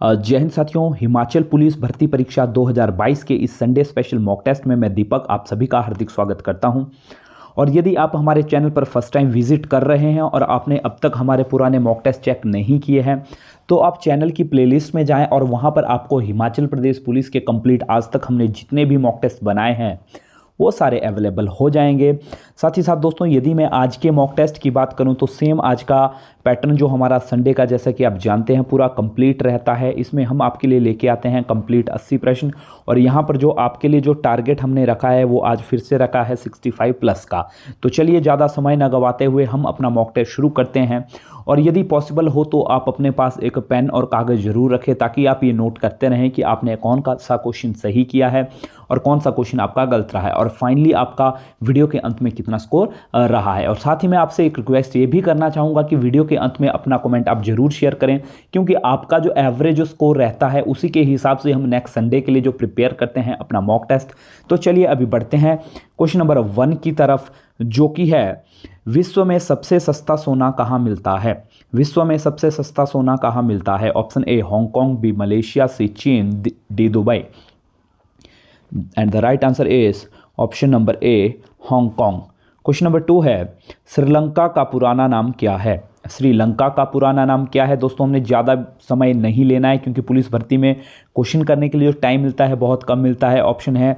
जय हिंद साथियों, हिमाचल पुलिस भर्ती परीक्षा 2022 के इस संडे स्पेशल मॉक टेस्ट में मैं दीपक आप सभी का हार्दिक स्वागत करता हूं। और यदि आप हमारे चैनल पर फर्स्ट टाइम विजिट कर रहे हैं और आपने अब तक हमारे पुराने मॉक टेस्ट चेक नहीं किए हैं तो आप चैनल की प्लेलिस्ट में जाएं और वहां पर आपको हिमाचल प्रदेश पुलिस के कंप्लीट आज तक हमने जितने भी मॉक टेस्ट बनाए हैं वो सारे अवेलेबल हो जाएंगे। साथ ही साथ दोस्तों, यदि मैं आज के मॉक टेस्ट की बात करूं तो सेम आज का पैटर्न जो हमारा संडे का, जैसा कि आप जानते हैं, पूरा कंप्लीट रहता है। इसमें हम आपके लिए लेके आते हैं कंप्लीट 80 प्रश्न और यहाँ पर जो आपके लिए जो टारगेट हमने रखा है वो आज फिर से रखा है 65 प्लस का। तो चलिए ज़्यादा समय न गवाते हुए हम अपना मॉक टेस्ट शुरू करते हैं। और यदि पॉसिबल हो तो आप अपने पास एक पेन और कागज़ जरूर रखें ताकि आप ये नोट करते रहें कि आपने कौन सा क्वेश्चन सही किया है और कौन सा क्वेश्चन आपका गलत रहा है और फाइनली आपका वीडियो के अंत में कितना स्कोर रहा है। और साथ ही मैं आपसे एक रिक्वेस्ट ये भी करना चाहूँगा कि वीडियो के अंत में अपना कमेंट आप जरूर शेयर करें, क्योंकि आपका जो एवरेज स्कोर रहता है उसी के हिसाब से हम नेक्स्ट संडे के लिए जो प्रिपेयर करते हैं अपना मॉक टेस्ट। तो चलिए अभी बढ़ते हैं क्वेश्चन नंबर 1 की तरफ, जो कि है विश्व में सबसे सस्ता सोना कहाँ मिलता है। विश्व में सबसे सस्ता सोना कहाँ मिलता है? Option A Hong Kong, B Malaysia, C चीन, D Dubai. And the right answer is option number A Hong Kong. Question number 2 है श्रीलंका का पुराना नाम क्या है? श्रीलंका का पुराना नाम क्या है? दोस्तों, हमने ज़्यादा समय नहीं लेना है क्योंकि पुलिस भर्ती में क्वेश्चन करने के लिए जो टाइम मिलता है बहुत कम मिलता है। ऑप्शन है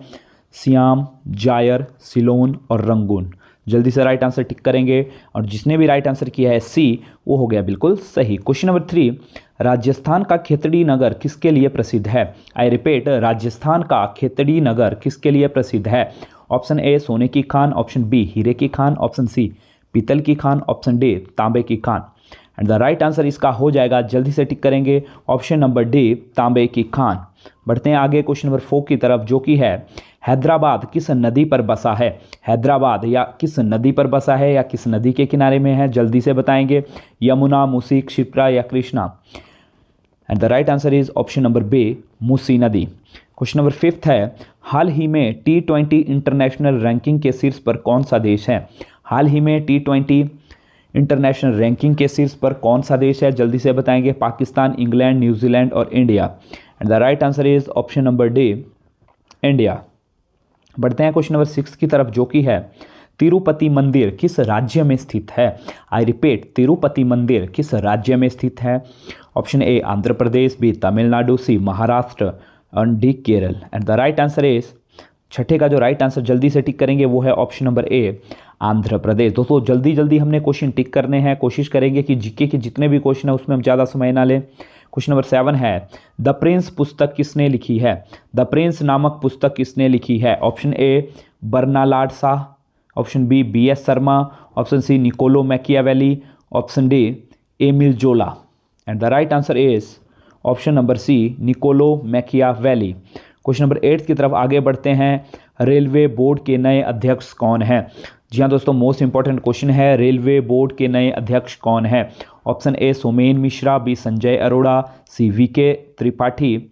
सियाम, जायर, सिलोन और रंगून। जल्दी से राइट आंसर टिक करेंगे और जिसने भी राइट आंसर किया है सी, वो हो गया बिल्कुल सही। क्वेश्चन नंबर 3, राजस्थान का खेतड़ी नगर किसके लिए प्रसिद्ध है? आई रिपीट, राजस्थान का खेतड़ी नगर किसके लिए प्रसिद्ध है? ऑप्शन ए सोने की खान, ऑप्शन बी हीरे की खान, ऑप्शन सी पीतल की खान, ऑप्शन डी तांबे की Khan. And the right answer इसका हो जाएगा, जल्दी से टिक करेंगे, ऑप्शन नंबर डी तांबे की खान। बढ़ते हैं आगे क्वेश्चन नंबर 4 की तरफ, जो कि है हैदराबाद किस नदी पर बसा है? हैदराबाद या किस नदी पर बसा है या किस नदी के किनारे में है? जल्दी से बताएंगे, यमुना, मूसी, क्षिप्रा या Krishna. And the right answer is option number B Musi नदी। क्वेश्चन नंबर 5 है हाल ही में T20 इंटरनेशनल रैंकिंग के शीर्ष पर कौन सा देश है? हाल ही में T20 इंटरनेशनल रैंकिंग के शीर्ष पर कौन सा देश है? जल्दी से बताएंगे, पाकिस्तान, इंग्लैंड, न्यूजीलैंड और India. And the right answer is option number D India. बढ़ते हैं क्वेश्चन नंबर 6 की तरफ, जो कि है तिरुपति मंदिर किस राज्य में स्थित है? आई रिपीट, तिरुपति मंदिर किस राज्य में स्थित है? Option A Andhra Pradesh, B Tamil Nadu, C Maharashtra और D Kerala. And the right answer is, छठे का जो राइट आंसर जल्दी से टिक करेंगे वो है ऑप्शन नंबर ए आंध्र प्रदेश। दोस्तों, जल्दी जल्दी हमने क्वेश्चन टिक करने हैं, कोशिश करेंगे कि जीके के जितने भी क्वेश्चन है उसमें हम ज़्यादा समय ना लें। क्वेश्चन नंबर 7 है द प्रिंस पुस्तक किसने लिखी है? द प्रिंस नामक पुस्तक किसने लिखी है? Option A Bernard Shaw, option B BS Sharma, option C Niccolo Machiavelli, option D Emile Zola. And the right answer is option number C Niccolo Machiavelli. Question number 8 की तरफ आगे बढ़ते हैं, रेलवे बोर्ड के नए अध्यक्ष कौन हैं? जी हाँ दोस्तों, मोस्ट इंपॉर्टेंट क्वेश्चन है, रेलवे बोर्ड के नए अध्यक्ष कौन है? Option A Somen Mishra, B Sanjay Arora, C VK Tripathi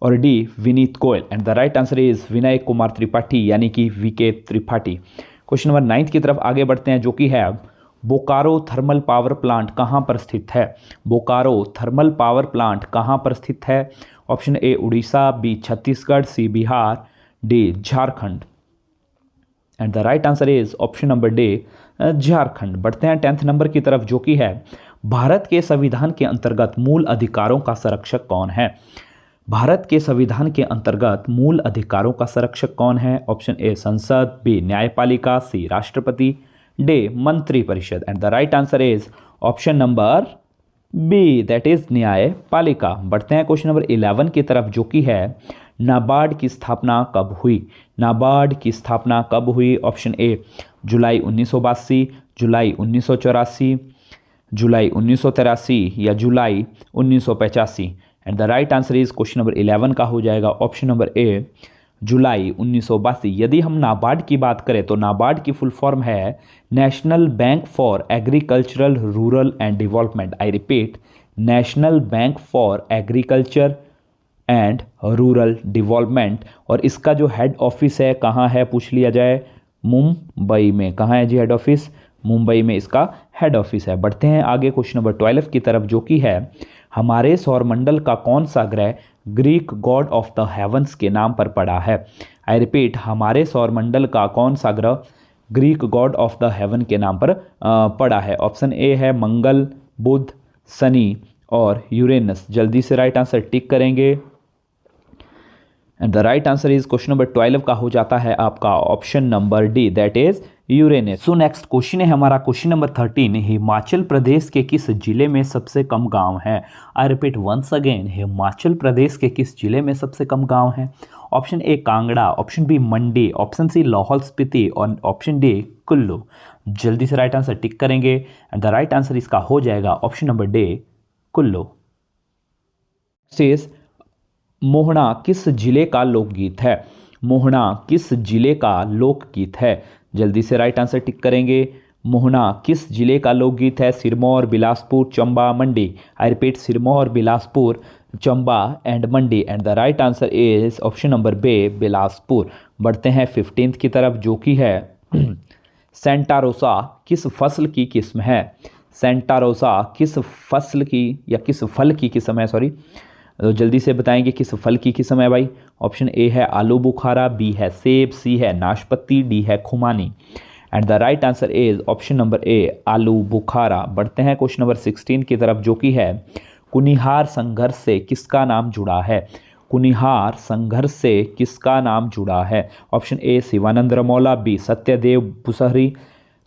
और D Vineet Goyal. And the right answer is Vinay Kumar Tripathi यानी कि VK त्रिपाठी। क्वेश्चन नंबर 9 की तरफ आगे बढ़ते हैं, जो कि है बोकारो थर्मल पावर प्लांट कहाँ पर स्थित है? बोकारो थर्मल पावर प्लांट कहाँ पर स्थित है? Option A Orissa, B Chhattisgarh, C Bihar, D Jharkhand. And the right answer is option number D Jharkhand. बढ़ते हैं 10th नंबर की तरफ, जो कि है भारत के संविधान के अंतर्गत मूल अधिकारों का संरक्षक कौन है? भारत के संविधान के अंतर्गत मूल अधिकारों का संरक्षक कौन है? ऑप्शन ए संसद, बी न्यायपालिका, सी राष्ट्रपति, डी मंत्रिपरिषद। And the right answer is option number B, that is न्यायपालिका। बढ़ते हैं क्वेश्चन नंबर 11 की तरफ, जो कि है नाबार्ड की स्थापना कब हुई? नाबार्ड की स्थापना कब हुई? ऑप्शन ए जुलाई 1982, जुलाई 1984, जुलाई 1983 या जुलाई 1985। And the right answer is question number 11 का हो जाएगा ऑप्शन नंबर ए जुलाई 1982। यदि हम नाबार्ड की बात करें तो नाबार्ड की फुल फॉर्म है national bank for agricultural rural and development. I repeat, national bank for agriculture and rural development. और इसका जो हेड ऑफिस है कहाँ है पूछ लिया जाए, मुंबई में। कहाँ है जी हेड ऑफिस? मुंबई में इसका हेड ऑफिस है। बढ़ते हैं आगे क्वेश्चन नंबर 12 की तरफ, जो कि है हमारे सौरमंडल का कौन सा ग्रह Greek god of the heavens के नाम पर पड़ा है? आई रिपीट, हमारे सौरमंडल का कौन सा ग्रह Greek god of the haven के नाम पर पड़ा है? ऑप्शन ए है मंगल, बुध, शनि और यूरेनस। जल्दी से राइट आंसर टिक करेंगे। And the right answer is question number 12 का हो जाता है आपका option number D, that is Uranus. So next question है हमारा क्वेश्चन नंबर 13। हिमाचल प्रदेश के किस जिले में सबसे कम गांव है? I repeat once again, Himachal Pradesh के किस जिले में सबसे कम गांव है? Option A Kangra, option B Mandi, option C Lahaul Spiti और ऑप्शन डी कुल्लू। जल्दी से राइट आंसर टिक करेंगे एंड द राइट आंसर इसका हो जाएगा option number D Kullu. Mohana किस जिले का लोकगीत है? मोहना किस जिले का लोकगीत है? जल्दी से राइट आंसर टिक करेंगे। मोहना किस जिले का लोकगीत है? Sirmaur, Bilaspur, Chamba, Mandi. I repeat, Sirmaur, Bilaspur, Chamba and Mandi. And the right answer is option number B Bilaspur. बढ़ते हैं 15th की तरफ जो कि है सेंटा रोसा किस फसल की किस्म है? सेंटा रोसा किस फसल की या किस फल की किस्म है, सॉरी, तो जल्दी से बताएंगे किस फल की किस्म है भाई। ऑप्शन ए है आलू बुखारा, बी है सेब, सी है नाशपाती, डी है खुमानी। And the right answer is option number A आलू बुखारा। बढ़ते हैं क्वेश्चन नंबर 16 की तरफ जो कि है कुनिहार संघर्ष से किसका नाम जुड़ा है? कुनिहार संघर्ष से किसका नाम जुड़ा है? Option A Shivanand Ramaula, B Satyadev Pusahri,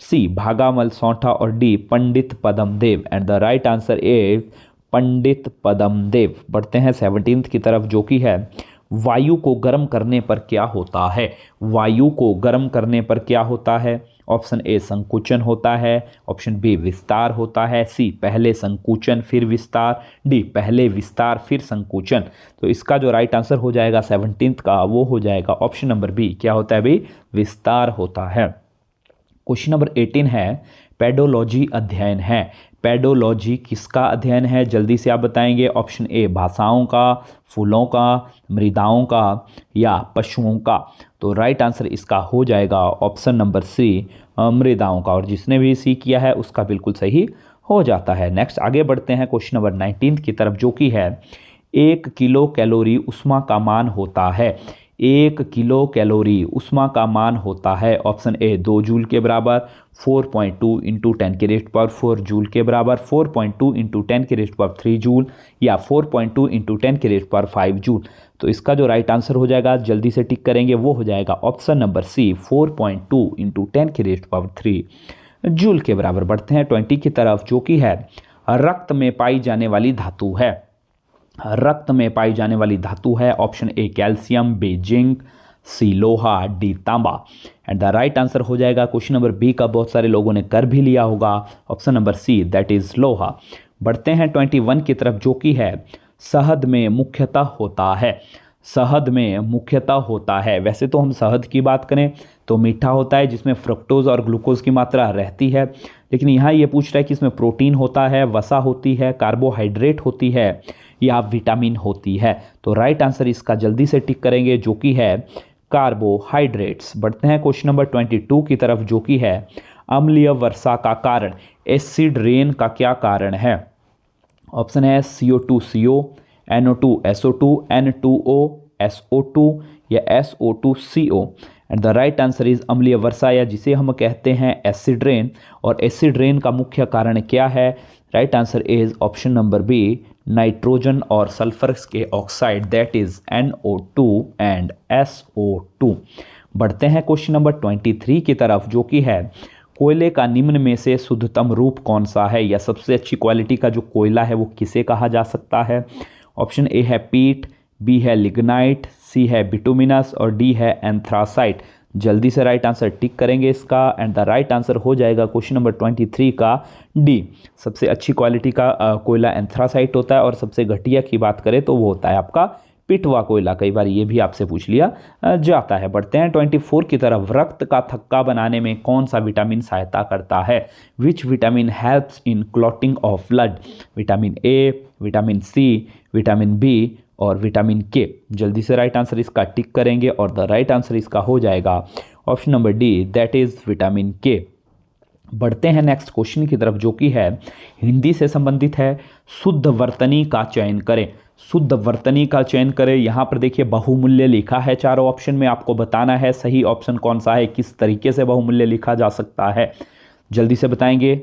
C Bhagamal Sauntha और D Pandit Padamdev. And the right answer is Pandit Padamdev. बढ़ते हैं 17th की तरफ जो कि है वायु को गर्म करने पर क्या होता है? वायु को गर्म करने पर क्या होता है? ऑप्शन ए संकुचन होता है, ऑप्शन बी विस्तार होता है, सी पहले संकुचन फिर विस्तार, डी पहले विस्तार फिर संकुचन। तो इसका जो राइट आंसर हो जाएगा 17th का वो हो जाएगा ऑप्शन नंबर बी। क्या होता है भाई? विस्तार होता है। क्वेश्चन नंबर 18 है पेडोलॉजी अध्ययन है। पेडोलॉजी किसका अध्ययन है? जल्दी से आप बताएंगे। ऑप्शन ए भाषाओं का, फूलों का, मृदाओं का या पशुओं का। तो राइट आंसर इसका हो जाएगा ऑप्शन नंबर सी मृदाओं का। और जिसने भी सी किया है उसका बिल्कुल सही हो जाता है। नेक्स्ट आगे बढ़ते हैं क्वेश्चन नंबर 19 की तरफ जो कि है 1 किलो कैलोरी ऊष्मा का मान होता है। 1 किलो कैलोरी ऊष्मा का मान होता है। ऑप्शन ए 2 जूल के बराबर, 4.2 इंटू 10 की रेस्ट पावर 4 जूल के बराबर, 4.2 इंटू 10 की रेस्ट पावर 3 जूल या 4.2 इंटू 10 की रेस्ट पावर 5 जूल। तो इसका जो राइट आंसर हो जाएगा, जल्दी से टिक करेंगे, वो हो जाएगा ऑप्शन नंबर सी 4.2 इंटू 10 की रेस्ट पावर 3 जूल के बराबर। बढ़ते हैं 20 की तरफ जो कि है रक्त में पाई जाने वाली धातु है। रक्त में पाई जाने वाली धातु है। Option A calcium, B zinc, C लोहा, डी तांबा। एंड द राइट आंसर हो जाएगा क्वेश्चन नंबर बी का बहुत सारे लोगों ने कर भी लिया होगा, option number C that is लोहा। बढ़ते हैं 21 की तरफ जो कि है शहद में मुख्यतः होता है। शहद में मुख्यतः होता है। वैसे तो हम शहद की बात करें तो मीठा होता है जिसमें फ्रक्टोज और ग्लूकोज की मात्रा रहती है, लेकिन यहाँ ये पूछ रहा है कि इसमें प्रोटीन होता है, वसा होती है, कार्बोहाइड्रेट होती है या विटामिन होती है। तो राइट आंसर इसका जल्दी से टिक करेंगे जो कि है कार्बोहाइड्रेट्स। बढ़ते हैं क्वेश्चन नंबर 22 की तरफ जो कि है अम्लीय वर्षा का कारण, एसिड रेन का क्या कारण है? ऑप्शन है CO2 CO, NO2 SO2, N2O SO2 या SO2 CO। And the right answer is अम्लीय वर्षा या जिसे हम कहते हैं एसिड रेन। और एसिड रेन का मुख्य कारण क्या है? Right answer is option number B nitrogen और सल्फर के oxide, that is NO2 and SO2। बढ़ते हैं क्वेश्चन नंबर 23 की तरफ जो कि है कोयले का निम्न में से शुद्धतम रूप कौन सा है, या सबसे अच्छी क्वालिटी का जो कोयला है वो किसे कहा जा सकता है? ऑप्शन ए है पीट, बी है लिग्नाइट, सी है बिटुमिनस और डी है एंथ्रासाइट। जल्दी से राइट आंसर टिक करेंगे इसका एंड द राइट आंसर हो जाएगा क्वेश्चन नंबर 23 का डी। सबसे अच्छी क्वालिटी का कोयला एंथ्रासाइट होता है और सबसे घटिया की बात करें तो वो होता है आपका पिटवा कोयला। कई बार ये भी आपसे पूछ लिया जाता है। बढ़ते हैं 24 की तरफ। रक्त का थक्का बनाने में कौन सा विटामिन सहायता करता है? Which vitamin helps in clotting of blood? Vitamin A, vitamin C, vitamin B और विटामिन के। जल्दी से राइट आंसर इसका टिक करेंगे और द राइट आंसर इसका हो जाएगा option number D that is vitamin के। बढ़ते हैं नेक्स्ट क्वेश्चन की तरफ, जो कि है हिंदी से संबंधित है। शुद्ध वर्तनी का चयन करें। शुद्ध वर्तनी का चयन करें। यहाँ पर देखिए बहुमूल्य लिखा है चारों ऑप्शन में, आपको बताना है सही ऑप्शन कौन सा है, किस तरीके से बहुमूल्य लिखा जा सकता है, जल्दी से बताएंगे।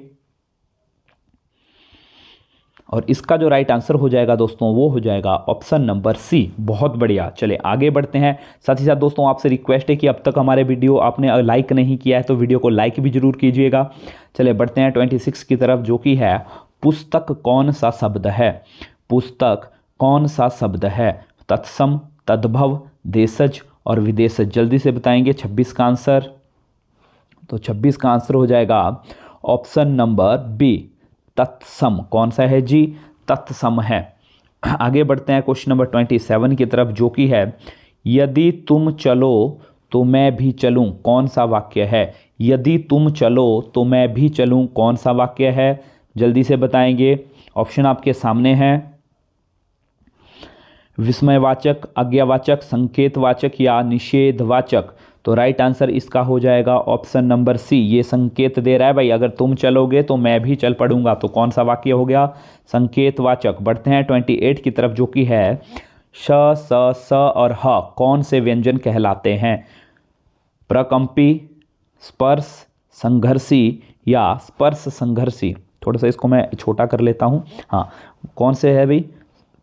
और इसका जो राइट आंसर हो जाएगा दोस्तों वो हो जाएगा ऑप्शन नंबर सी। बहुत बढ़िया, चले आगे बढ़ते हैं। साथ ही साथ दोस्तों आपसे रिक्वेस्ट है कि अब तक हमारे वीडियो आपने लाइक नहीं किया है तो वीडियो को लाइक भी जरूर कीजिएगा। चले बढ़ते हैं 26 की तरफ, जो कि है पुस्तक कौन सा शब्द है। पुस्तक कौन सा शब्द है। तत्सम, तद्भव, देशज और विदेशज, जल्दी से बताएंगे 26 का आंसर। तो 26 का आंसर हो जाएगा ऑप्शन नंबर बी, तत्सम। कौन सा है जी, तत्सम है। आगे बढ़ते हैं क्वेश्चन नंबर 27 की तरफ, जो कि है यदि तुम चलो तो मैं भी चलूं, कौन सा वाक्य है। यदि तुम चलो तो मैं भी चलूं, कौन सा वाक्य है, जल्दी से बताएंगे। ऑप्शन आपके सामने हैं, विस्मयवाचक, आज्ञावाचक, संकेतवाचक या निषेधवाचक। तो राइट आंसर इसका हो जाएगा ऑप्शन नंबर सी। ये संकेत दे रहा है भाई, अगर तुम चलोगे तो मैं भी चल पड़ूंगा, तो कौन सा वाक्य हो गया, संकेतवाचक। बढ़ते हैं 28 की तरफ, जो कि है श, स और ह कौन से व्यंजन कहलाते हैं। प्रकंपी, स्पर्श संघर्षी या स्पर्श संघर्षी। थोड़ा सा इसको मैं छोटा कर लेता हूँ। हाँ, कौन से है भाई,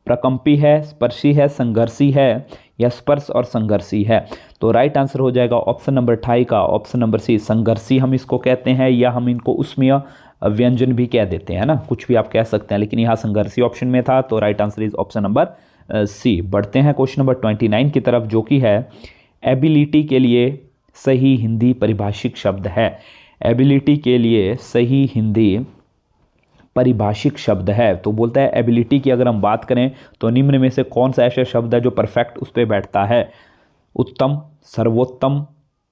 प्रकंपी है, स्पर्शी है, संघर्षी है या स्पर्श और संघर्षी है। तो राइट आंसर हो जाएगा ऑप्शन नंबर 28 का ऑप्शन नंबर सी, संघर्षी हम इसको कहते हैं, या हम इनको उष्मीय व्यंजन भी कह देते हैं ना, कुछ भी आप कह सकते हैं, लेकिन यहाँ संघर्षी ऑप्शन में था, तो right answer is option number C. बढ़ते हैं क्वेश्चन नंबर 29 की तरफ, जो कि है एबिलिटी के लिए सही हिंदी परिभाषिक शब्द है। एबिलिटी के लिए सही हिंदी परिभाषिक शब्द है। तो बोलता है एबिलिटी की अगर हम बात करें तो निम्न में से कौन सा ऐसा शब्द है जो परफेक्ट उस पर बैठता है। उत्तम, सर्वोत्तम,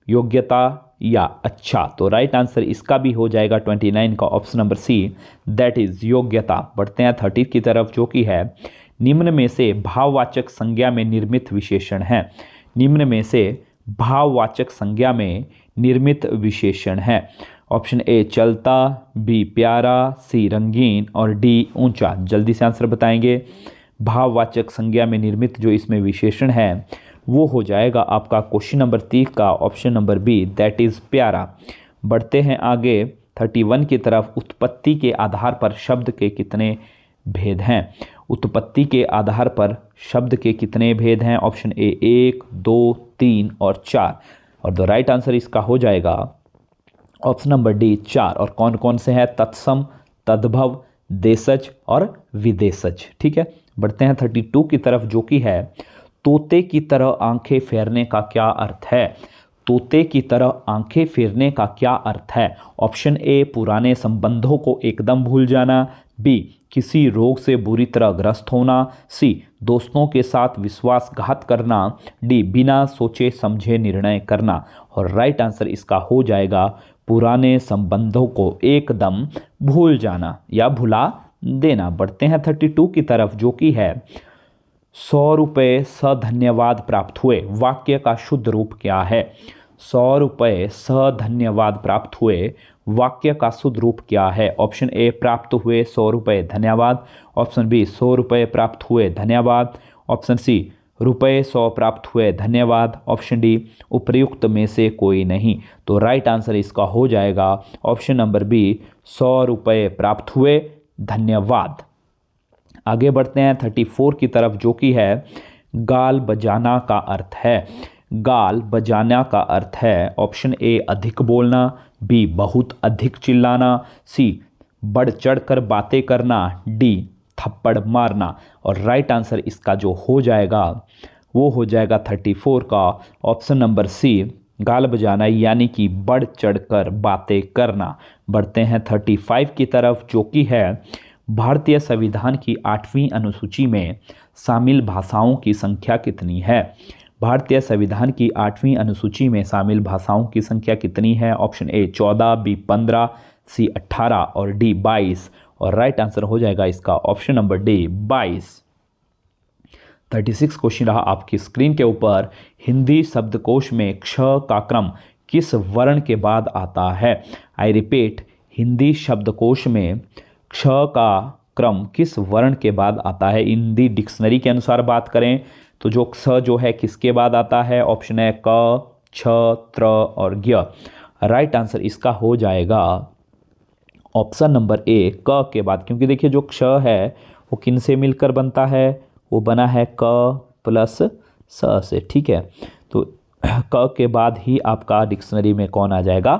योग्यता या अच्छा। तो राइट आंसर इसका भी हो जाएगा 29 का option number C, that is योग्यता। बढ़ते हैं 30 की तरफ, जो कि है निम्न में से भाववाचक संज्ञा में निर्मित विशेषण है। निम्न में से भाववाचक संज्ञा में निर्मित विशेषण है। ऑप्शन ए चलता, बी प्यारा, सी रंगीन और डी ऊंचा। जल्दी से आंसर बताएंगे। भाववाचक संज्ञा में निर्मित जो इसमें विशेषण है वो हो जाएगा आपका क्वेश्चन नंबर 30 का option number B, that is प्यारा। बढ़ते हैं आगे 31 की तरफ, उत्पत्ति के आधार पर शब्द के कितने भेद हैं। उत्पत्ति के आधार पर शब्द के कितने भेद हैं। ऑप्शन ए 1, 2, 3 और 4। और द राइट आंसर इसका हो जाएगा ऑप्शन नंबर डी 4। और कौन कौन से हैं, तत्सम, तद्भव, देशज और विदेशज। ठीक है, बढ़ते हैं 32 की तरफ, जो कि है तोते की तरह आंखें फेरने का क्या अर्थ है। तोते की तरह आंखें फेरने का क्या अर्थ है। ऑप्शन ए पुराने संबंधों को एकदम भूल जाना, बी किसी रोग से बुरी तरह ग्रस्त होना, सी दोस्तों के साथ विश्वासघात करना, डी बिना सोचे समझे निर्णय करना। और राइट आंसर इसका हो जाएगा पुराने संबंधों को एकदम भूल जाना या भुला देना। बढ़ते हैं 32 की तरफ, जो कि है 100 रुपये सधन्यवाद प्राप्त हुए, वाक्य का शुद्ध रूप क्या है। 100 रुपये सधन्यवाद प्राप्त हुए, वाक्य का शुद्ध रूप क्या है। ऑप्शन ए प्राप्त हुए 100 रुपये धन्यवाद, ऑप्शन बी 100 रुपये प्राप्त हुए धन्यवाद, ऑप्शन सी रुपये 100 प्राप्त हुए धन्यवाद, ऑप्शन डी उपर्युक्त में से कोई नहीं। तो राइट आंसर इसका हो जाएगा ऑप्शन नंबर बी 100 रुपये प्राप्त हुए धन्यवाद। आगे बढ़ते हैं 34 की तरफ, जो कि है गाल बजाना का अर्थ है। गाल बजाना का अर्थ है ऑप्शन ए अधिक बोलना, बी बहुत अधिक चिल्लाना, सी बढ़ चढ़ कर बातें करना, डी थप्पड़ मारना। और राइट आंसर इसका जो हो जाएगा वो हो जाएगा 34 का ऑप्शन नंबर सी, गाल बजाना यानी कि बढ़ चढ़ कर बातें करना। बढ़ते हैं 35 की तरफ, जो कि है भारतीय संविधान की 8वीं अनुसूची में शामिल भाषाओं की संख्या कितनी है। भारतीय संविधान की 8वीं अनुसूची में शामिल भाषाओं की संख्या कितनी है। ऑप्शन ए 14, बी 15, सी 18 और डी 22। और राइट आंसर हो जाएगा इसका ऑप्शन नंबर डी 22। 36 क्वेश्चन रहा आपकी स्क्रीन के ऊपर। हिंदी शब्दकोश में क्ष का क्रम किस वर्ण के बाद आता है। आई रिपीट, हिंदी शब्दकोश में क्ष का क्रम किस वर्ण के बाद आता है? हिंदी डिक्शनरी के अनुसार बात करें तो जो क्ष जो है किसके बाद आता है? ऑप्शन है क, छ, त्र और ज्ञ। राइट आंसर इसका हो जाएगा ऑप्शन नंबर ए, क के बाद, क्योंकि देखिए जो क्ष है वो किन से मिलकर बनता है? वो बना है क प्लस स से, ठीक है। तो क के बाद ही आपका डिक्शनरी में कौन आ जाएगा?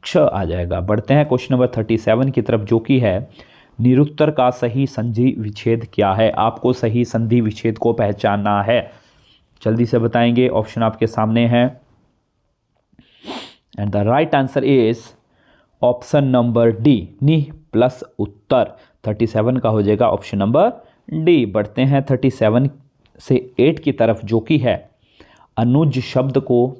क्ष आ जाएगा। बढ़ते हैं क्वेश्चन नंबर 37 की तरफ, जो कि है निरुत्तर का सही संधि विच्छेद क्या है? आपको सही संधि विच्छेद को पहचानना है, जल्दी से बताएंगे। ऑप्शन आपके सामने है and the right answer is option number D, नि प्लस उत्तर। 37 का हो जाएगा ऑप्शन नंबर डी। बढ़ते हैं 37 से 8 की तरफ, जो कि है अनुज शब्द को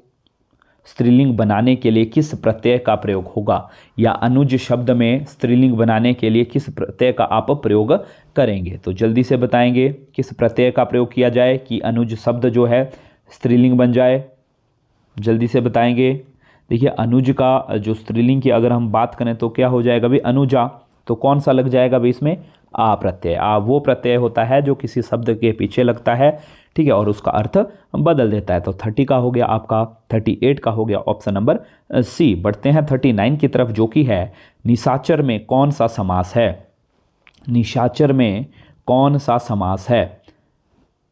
स्त्रीलिंग बनाने के लिए किस प्रत्यय का प्रयोग होगा? या अनुज शब्द में स्त्रीलिंग बनाने के लिए किस प्रत्यय का आप प्रयोग करेंगे? तो जल्दी से बताएंगे किस प्रत्यय का प्रयोग किया जाए कि अनुज शब्द जो है स्त्रीलिंग बन जाए, जल्दी से बताएंगे। देखिए अनुज का जो स्त्रीलिंग की अगर हम बात करें तो क्या हो जाएगा भाई? अनुजा। तो कौन सा लग जाएगा भाई इसमें? आ प्रत्यय। आ वो प्रत्यय होता है जो किसी शब्द के पीछे लगता है, ठीक है, और उसका अर्थ बदल देता है। तो 30 का हो गया आपका, 38 का हो गया ऑप्शन नंबर सी। बढ़ते हैं 39 की तरफ, जो कि है निशाचर में कौन सा समास है? निशाचर में कौन सा समास है?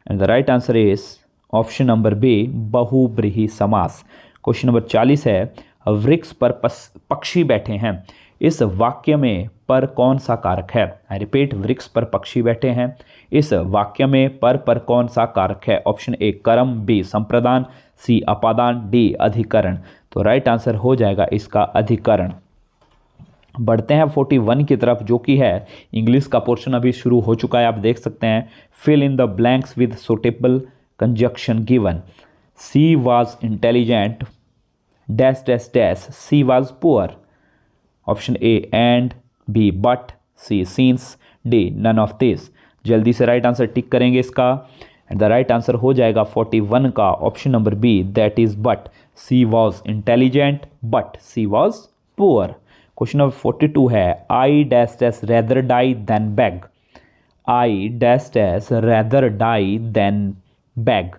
And the right answer is option number B, बहुब्रीहि समास। क्वेश्चन नंबर 40 है वृक्ष पर पक्षी बैठे हैं, इस वाक्य में पर कौन सा कारक है? आई रिपीट, वृक्ष पर पक्षी बैठे हैं, इस वाक्य में पर कौन सा कारक है? ऑप्शन ए कर्म, बी संप्रदान, सी अपादान, डी अधिकरण। तो राइट आंसर हो जाएगा इसका अधिकरण। बढ़ते हैं 41 की तरफ, जो कि है इंग्लिश का पोर्शन अभी शुरू हो चुका है, आप देख सकते हैं। Fill in the blanks with suitable conjunction given. She was intelligent dash dash dash, she was poor. Option A and, B but, C since, D none of this. जल्दी से राइट आंसर टिक करेंगे इसका and the right answer हो जाएगा 41 का option number B, that is but. She was intelligent but she was poor. Question number 42 है I dash dash rather die than beg. I dash dash rather die than beg.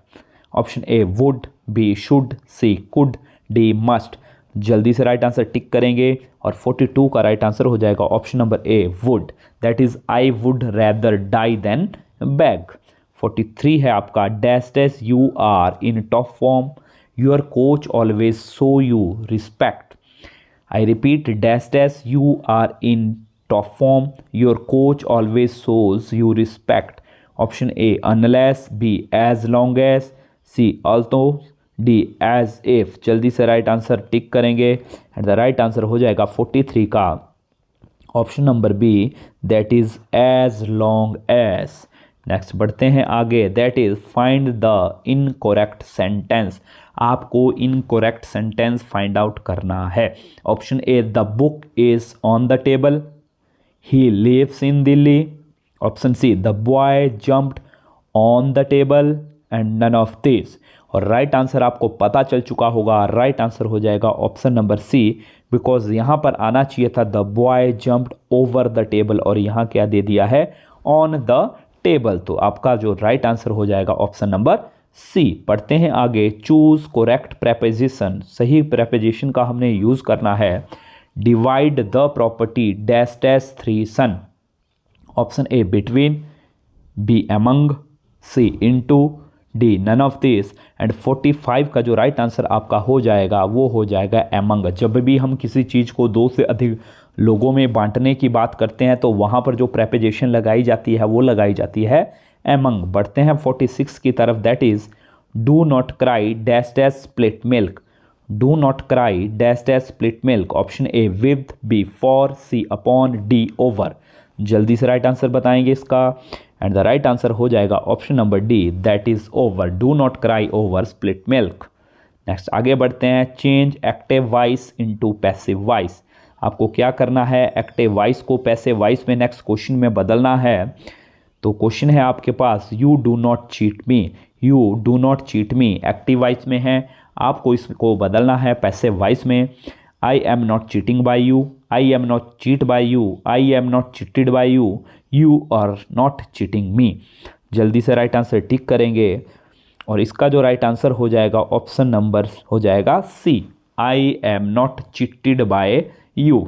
Option A would, B should, C could, D must. जल्दी से right answer tick करेंगे और 42 का right answer हो जाएगा option number A would, that is I would rather die than beg. 43 है आपका dash dash you are in top form, your coach always show you respect. I repeat, dash dash you are in top form, your coach always shows you respect. Option A unless, B as long as, C also, D as if. जल्दी से right answer tick करेंगे and the right answer हो जाएगा 43 का option number B, that is as long as. Next बढ़ते हैं आगे, that is find the incorrect sentence. आपको इनकोरेक्ट सेंटेंस फाइंड आउट करना है। Option A the book is on the table, he lives in Delhi. Option C the boy jumped on the table and none of this. और right answer आपको पता चल चुका होगा, right answer हो जाएगा ऑप्शन नंबर सी, बिकॉज यहाँ पर आना चाहिए था the boy jumped over the table और यहाँ क्या दे दिया है ऑन द टेबल। तो आपका जो राइट आंसर हो जाएगा ऑप्शन नंबर सी। पढ़ते हैं आगे, चूज कोरेक्ट प्रेपोजिशन। सही प्रेपोजिशन का हमने यूज करना है। Divide the property dash dash 3 son. Option A between, B among, C into, D none of this. And 45 का जो राइट आंसर आपका हो जाएगा वो हो जाएगा अमंग। जब भी हम किसी चीज़ को 2 से अधिक लोगों में बांटने की बात करते हैं तो वहाँ पर जो प्रेपोजिशन लगाई जाती है वो लगाई जाती है अमंग। बढ़ते हैं 46 की तरफ, that is do not cry dash dash split milk. Do not cry dash dash split milk. Option A with, B for, C upon, D over. जल्दी से राइट आंसर बताएंगे इसका एंड द राइट आंसर हो जाएगा option number D, that is over. Do not cry over split milk. Next आगे बढ़ते हैं, change active voice into passive voice. आपको क्या करना है, एक्टिव वॉइस को पैसिव वॉइस में नेक्स्ट क्वेश्चन में बदलना है। तो क्वेश्चन है आपके पास, you do not cheat me. You do not cheat me active voice में है, आपको इसको बदलना है पैसिव वॉइस में। I am not cheating by you, I am not cheat by you, I am not cheated by you, you are not cheating me. जल्दी से right answer tick करेंगे और इसका जो राइट आंसर हो जाएगा ऑप्शन नंबर हो जाएगा C, I am not cheated by you.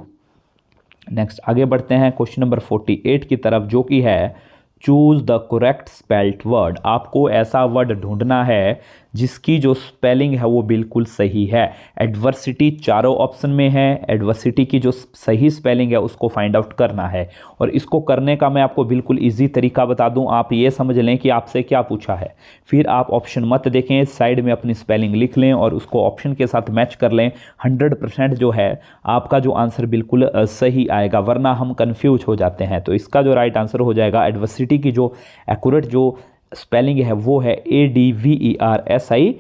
Next आगे बढ़ते हैं क्वेश्चन नंबर 48 की तरफ, जो कि है choose the correct spelled word. आपको ऐसा वर्ड ढूंढना है जिसकी जो स्पेलिंग है वो बिल्कुल सही है। एडवर्सिटी चारों ऑप्शन में है, एडवर्सिटी की जो सही स्पेलिंग है उसको फाइंड आउट करना है। और इसको करने का मैं आपको बिल्कुल इजी तरीका बता दूं, आप ये समझ लें कि आपसे क्या पूछा है, फिर आप ऑप्शन मत देखें, साइड में अपनी स्पेलिंग लिख लें और उसको ऑप्शन के साथ मैच कर लें। 100% जो है आपका जो आंसर बिल्कुल सही आएगा, वरना हम कन्फ्यूज हो जाते हैं। तो इसका जो राइट आंसर हो जाएगा एडवर्सिटी की जो एक्यूरेट जो स्पेलिंग है वो है ADVERSITY,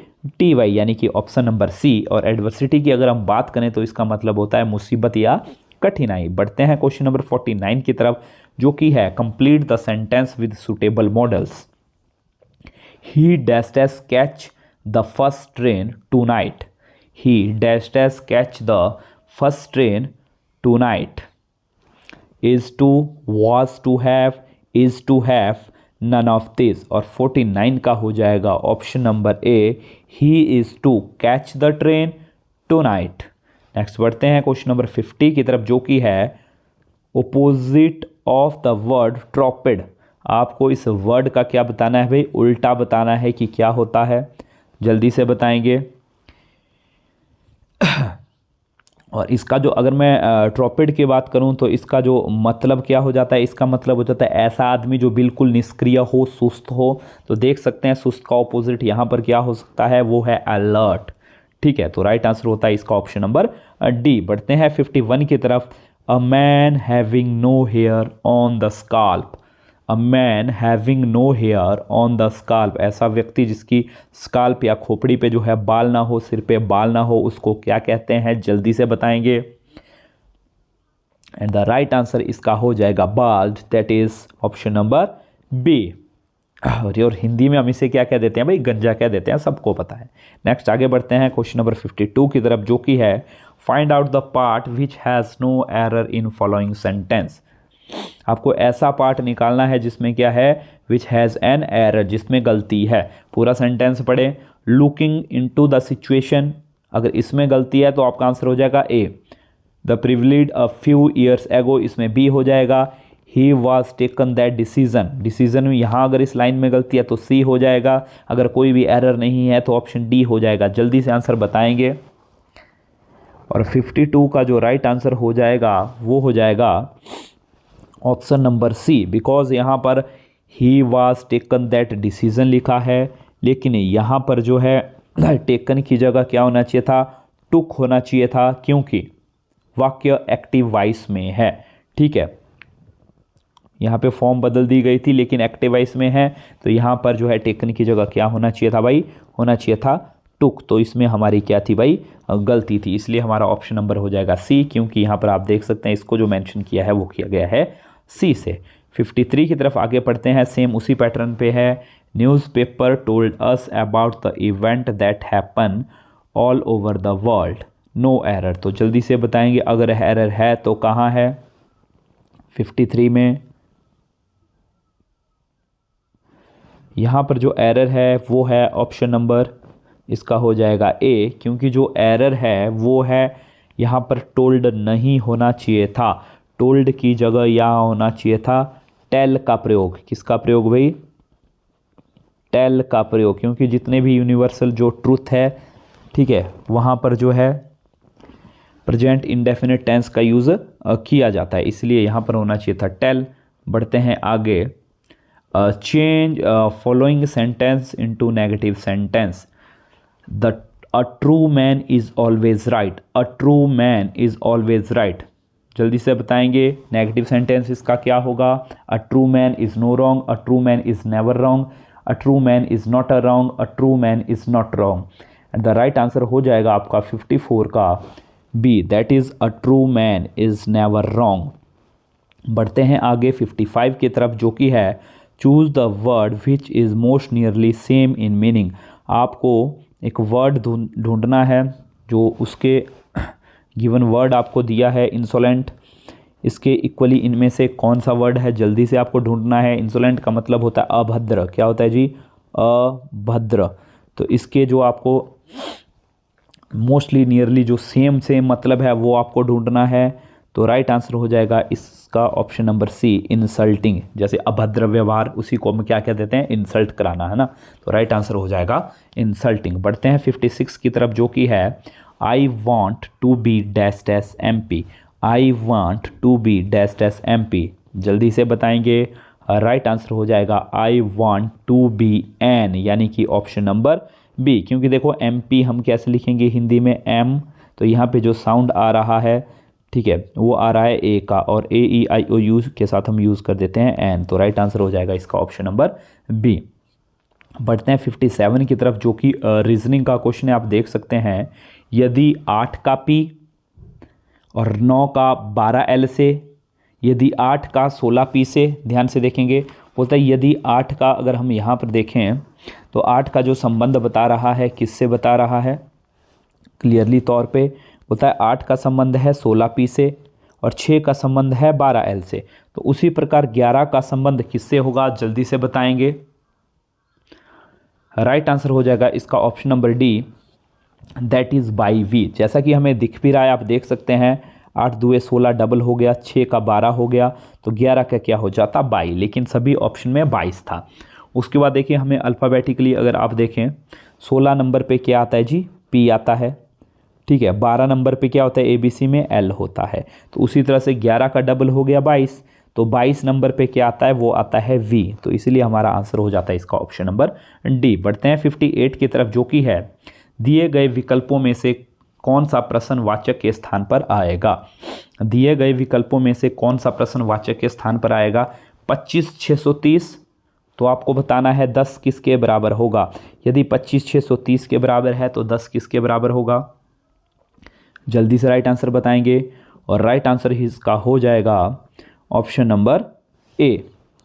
यानी कि ऑप्शन नंबर सी। और एडवर्सिटी की अगर हम बात करें तो इसका मतलब होता है मुसीबत या कठिनाई। बढ़ते हैं क्वेश्चन नंबर 49 की तरफ, जो कि है complete the sentence with suitable modals. He dash dash catch the first train tonight, he dash dash catch the first train tonight, is to, was to have, is to have, none of this. और 49 का हो जाएगा option number A, he is to catch the train tonight. Next बढ़ते हैं question number 50 की तरफ, जो कि है ओपोजिट ऑफ द वर्ड ट्रॉपिड। आपको इस वर्ड का क्या बताना है भाई, उल्टा बताना है कि क्या होता है, जल्दी से बताएंगे। और इसका जो अगर मैं ट्रॉपिड की बात करूं तो इसका जो मतलब क्या हो जाता है, इसका मतलब हो जाता है ऐसा आदमी जो बिल्कुल निष्क्रिय हो, सुस्त हो। तो देख सकते हैं सुस्त का ऑपोजिट यहाँ पर क्या हो सकता है, वो है अलर्ट। ठीक है, तो राइट आंसर होता है इसका ऑप्शन नंबर डी। बढ़ते हैं 51 की तरफ, a man having no hair on the scalp, a man having no hair on the scalp, ऐसा व्यक्ति जिसकी स्काल्प या खोपड़ी पे जो है बाल ना हो, सिर पे बाल ना हो, उसको क्या कहते हैं, जल्दी से बताएंगे। एंड द राइट आंसर इसका हो जाएगा bald, that is option number B. और हिंदी में हम इसे क्या कह देते हैं भाई, गंजा कह देते हैं, सबको पता है। नेक्स्ट आगे बढ़ते हैं क्वेश्चन नंबर 52 की तरफ, जो कि है find out the part which has no error in following sentence. आपको ऐसा पार्ट निकालना है जिसमें क्या है, विच हैज़ एन एरर, जिसमें गलती है। पूरा सेंटेंस पढ़े, लुकिंग इनटू द सिचुएशन, अगर इसमें गलती है तो आपका आंसर हो जाएगा A. The privilege a few years ago, इसमें बी हो जाएगा। He was taken that decision, decision में यहाँ अगर इस लाइन में गलती है तो सी हो जाएगा। अगर कोई भी एरर नहीं है तो ऑप्शन डी हो जाएगा। जल्दी से आंसर बताएंगे। और 52 का जो राइट आंसर हो जाएगा वो हो जाएगा ऑप्शन नंबर सी, बिकॉज यहाँ पर ही वॉज टेकन दैट डिसीजन लिखा है, लेकिन यहाँ पर जो है टेकन की जगह क्या होना चाहिए था, टुक होना चाहिए था, क्योंकि वाक्य एक्टिव वॉइस में है। ठीक है, यहाँ पे फॉर्म बदल दी गई थी लेकिन एक्टिव वॉइस में है, तो यहाँ पर जो है टेकन की जगह क्या होना चाहिए था भाई, होना चाहिए था टुक। तो इसमें हमारी क्या थी भाई, गलती थी, इसलिए हमारा ऑप्शन नंबर हो जाएगा सी, क्योंकि यहाँ पर आप देख सकते हैं इसको जो मेंशन किया है वो किया गया है सी से। 53 की तरफ आगे पढ़ते हैं, सेम उसी पैटर्न पे है। Newspaper told us about the event that happen all over the world, no error. तो जल्दी से बताएंगे अगर एरर है तो कहाँ है 53 में। यहाँ पर जो एरर है वो है ऑप्शन नंबर, इसका हो जाएगा ए, क्योंकि जो एरर है वो है यहाँ पर टोल्ड नहीं होना चाहिए था, टोल्ड की जगह यहाँ होना चाहिए था टेल का प्रयोग। किसका प्रयोग भाई, टेल का प्रयोग, क्योंकि जितने भी यूनिवर्सल जो ट्रूथ है, ठीक है, वहाँ पर जो है प्रेजेंट इंडेफिनिट टेंस का यूज़ किया जाता है, इसलिए यहाँ पर होना चाहिए था टेल। बढ़ते हैं आगे, change following sentence into negative sentence. The a true man is always right, a true man is always right. जल्दी से बताएंगे नेगेटिव सेंटेंस इसका क्या होगा, a true man is no wrong, a true man is never wrong, a true man is not a wrong, a true man is not wrong. And the right answer हो जाएगा आपका 54 का B, that is a true man is never wrong. बढ़ते हैं आगे 55 की तरफ, जो कि है choose the word which is most nearly same in meaning. आपको एक वर्ड ढूंढना है जो उसके गिवन वर्ड आपको दिया है इंसोलेंट, इसके इक्वली इनमें से कौन सा वर्ड है जल्दी से आपको ढूंढना है। इंसोलेंट का मतलब होता है अभद्र, क्या होता है जी, अभद्र। तो इसके जो आपको मोस्टली नियरली जो सेम मतलब है वो आपको ढूंढना है। तो राइट आंसर हो जाएगा इसका ऑप्शन नंबर सी, इंसल्टिंग। जैसे अभद्र व्यवहार, उसी को हम क्या कह देते हैं, इंसल्ट कराना, है ना। तो राइट आंसर हो जाएगा इंसल्टिंग। बढ़ते हैं 56 की तरफ जो कि है I want to be dash dash MP। I want to be dash dash MP, जल्दी से बताएंगे। राइट आंसर हो जाएगा I want to be an, यानी कि ऑप्शन नंबर बी। क्योंकि देखो MP हम कैसे लिखेंगे हिंदी में, M, तो यहाँ पे जो साउंड आ रहा है, ठीक है, वो आ रहा है ए का, और AEIOU के साथ हम यूज़ कर देते हैं एन। तो राइट आंसर हो जाएगा इसका ऑप्शन नंबर बी। बढ़ते हैं 57 की तरफ जो कि रीजनिंग का क्वेश्चन है। आप देख सकते हैं, यदि 8 का P और 9 का 12L से, यदि 8 का 16P से, ध्यान से देखेंगे, बोलता है यदि 8 का, अगर हम यहाँ पर देखें तो 8 का जो संबंध बता रहा है, किससे बता रहा है, क्लियरली तौर पे बोलता है 8 का संबंध है 16P से और 6 का संबंध है 12L से। तो उसी प्रकार 11 का संबंध किससे होगा, जल्दी से बताएंगे। राइट आंसर हो जाएगा इसका option number D, that is by we. जैसा कि हमें दिख भी रहा है, आप देख सकते हैं 8 दूए 16 डबल हो गया, 6 का 12 हो गया, तो 11 का क्या हो जाता 22, लेकिन सभी ऑप्शन में 22 था। उसके बाद देखिए हमें अल्फ़ाबेटिकली अगर आप देखें, 16 नंबर पे क्या आता है जी, P आता है, ठीक है। 12 नंबर पे क्या होता है, ABC में L होता है। तो उसी तरह से 11 का डबल हो गया 22, तो 22 नंबर पे क्या आता है, वो आता है V। तो इसीलिए हमारा आंसर हो जाता है इसका ऑप्शन नंबर डी। बढ़ते हैं 58 की तरफ जो कि है, दिए गए विकल्पों में से कौन सा प्रश्नवाचक के स्थान पर आएगा। दिए गए विकल्पों में से कौन सा प्रश्नवाचक के स्थान पर आएगा। 25 630, तो आपको बताना है 10 किसके बराबर होगा। यदि 25 630 के बराबर है तो 10 किसके बराबर होगा, जल्दी से राइट आंसर बताएंगे। और राइट आंसर इसका हो जाएगा ऑप्शन नंबर ए।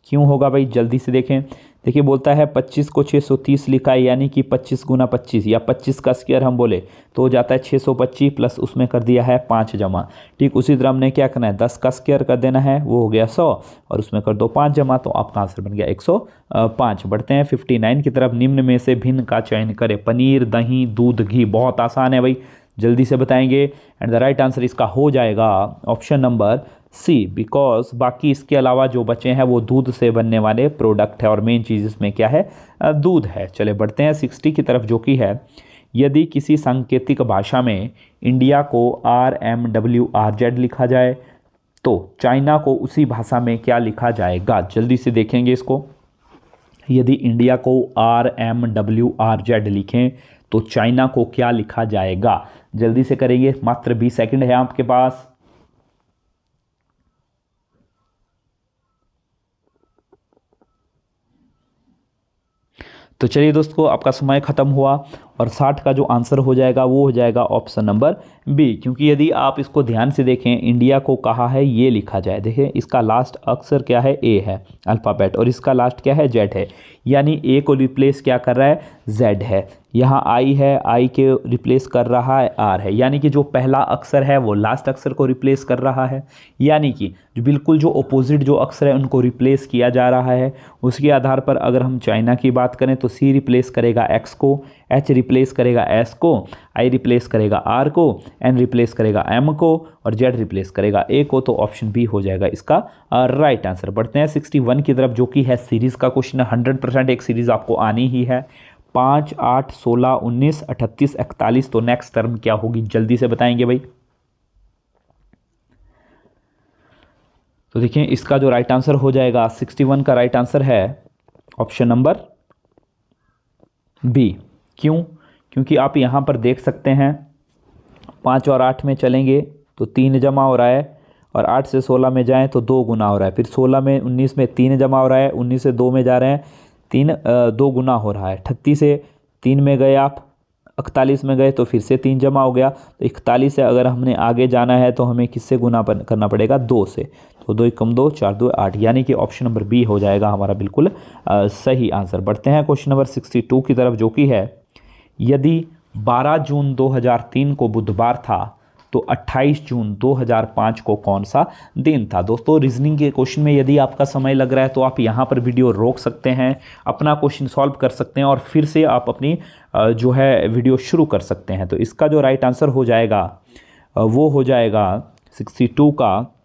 क्यों होगा भाई, जल्दी से देखें। देखिए बोलता है 25 को 630 लिखा है, यानी कि 25 गुना 25 या 25 का स्क्वायर हम बोले तो हो जाता है 625 प्लस उसमें कर दिया है 5 जमा। ठीक उसी तरह हमने क्या करना है, 10 का स्क्वायर कर देना है, वो हो गया 100, और उसमें कर दो 5 जमा, तो आपका आंसर बन गया 105। बढ़ते हैं 59 की तरफ, निम्न में से भिन्न का चयन करें। पनीर, दही, दूध, घी। बहुत आसान है भाई, जल्दी से बताएंगे। एंड द राइट आंसर इसका हो जाएगा ऑप्शन नंबर सी, बिकॉज बाकी इसके अलावा जो बचे हैं वो दूध से बनने वाले प्रोडक्ट है, और मेन चीज़ इसमें क्या है, दूध है। चले बढ़ते हैं 60 की तरफ जो कि है, यदि किसी सांकेतिक भाषा में इंडिया को RMWRZ लिखा जाए तो चाइना को उसी भाषा में क्या लिखा जाएगा। जल्दी से देखेंगे इसको। यदि इंडिया को RMWRZ लिखें तो चाइना को क्या लिखा जाएगा, जल्दी से करेंगे, मात्र 20 सेकंड है आपके पास। तो चलिए दोस्तों, आपका समय खत्म हुआ और 60 का जो आंसर हो जाएगा वो हो जाएगा ऑप्शन नंबर बी। क्योंकि यदि आप इसको ध्यान से देखें, इंडिया को कहा है ये लिखा जाए, देखिए इसका लास्ट अक्षर क्या है, ए है अल्फ़ाबेट, और इसका लास्ट क्या है, जेड है, यानी ए को रिप्लेस क्या कर रहा है, जेड है। यहाँ आई है, आई के रिप्लेस कर रहा है आर है, यानी कि जो पहला अक्षर है वो लास्ट अक्षर को रिप्लेस कर रहा है, यानी कि जो बिल्कुल जो अपोजिट जो अक्षर है उनको रिप्लेस किया जा रहा है। उसके आधार पर अगर हम चाइना की बात करें तो सी रिप्लेस करेगा एक्स को, एच रिप्लेस करेगा एस को, आई रिप्लेस करेगा आर को, एन रिप्लेस करेगा एम को, और जेड रिप्लेस करेगा ए को। तो ऑप्शन बी हो जाएगा इसका राइट आंसर। बढ़ते हैं 61 की तरफ जो कि है सीरीज़ का क्वेश्चन। 100% एक सीरीज़ आपको आनी ही है। 5, 8, 16, 19, 38, 41, तो नेक्स्ट टर्म क्या होगी, जल्दी से बताएंगे भाई। तो देखिए इसका जो राइट आंसर हो जाएगा 61 का राइट आंसर है ऑप्शन नंबर बी। क्यों, क्योंकि आप यहाँ पर देख सकते हैं 5 और 8 में चलेंगे तो 3 जमा हो रहा है, और 8 से 16 में जाएं तो 2 गुना हो रहा है, फिर 16 में 19 में 3 जमा हो रहा है, 19 से 2 में जा रहे हैं 3 2 गुना हो रहा है, 38 से 3 में गए आप, 41 में गए तो फिर से 3 जमा हो गया। तो 41 से अगर हमने आगे जाना है तो हमें किससे गुना करना पड़ेगा, 2 से, तो 2 कम 2 4 2 8, यानी कि ऑप्शन नंबर बी हो जाएगा हमारा बिल्कुल सही आंसर। बढ़ते हैं क्वेश्चन नंबर 62 की तरफ जो कि है, यदि 12 जून 2003 को बुधवार था तो 28 जून 2005 को कौन सा दिन था। दोस्तों रीजनिंग के क्वेश्चन में यदि आपका समय लग रहा है तो आप यहाँ पर वीडियो रोक सकते हैं, अपना क्वेश्चन सॉल्व कर सकते हैं और फिर से आप अपनी जो है वीडियो शुरू कर सकते हैं। तो इसका जो राइट आंसर हो जाएगा वो हो जाएगा 62 का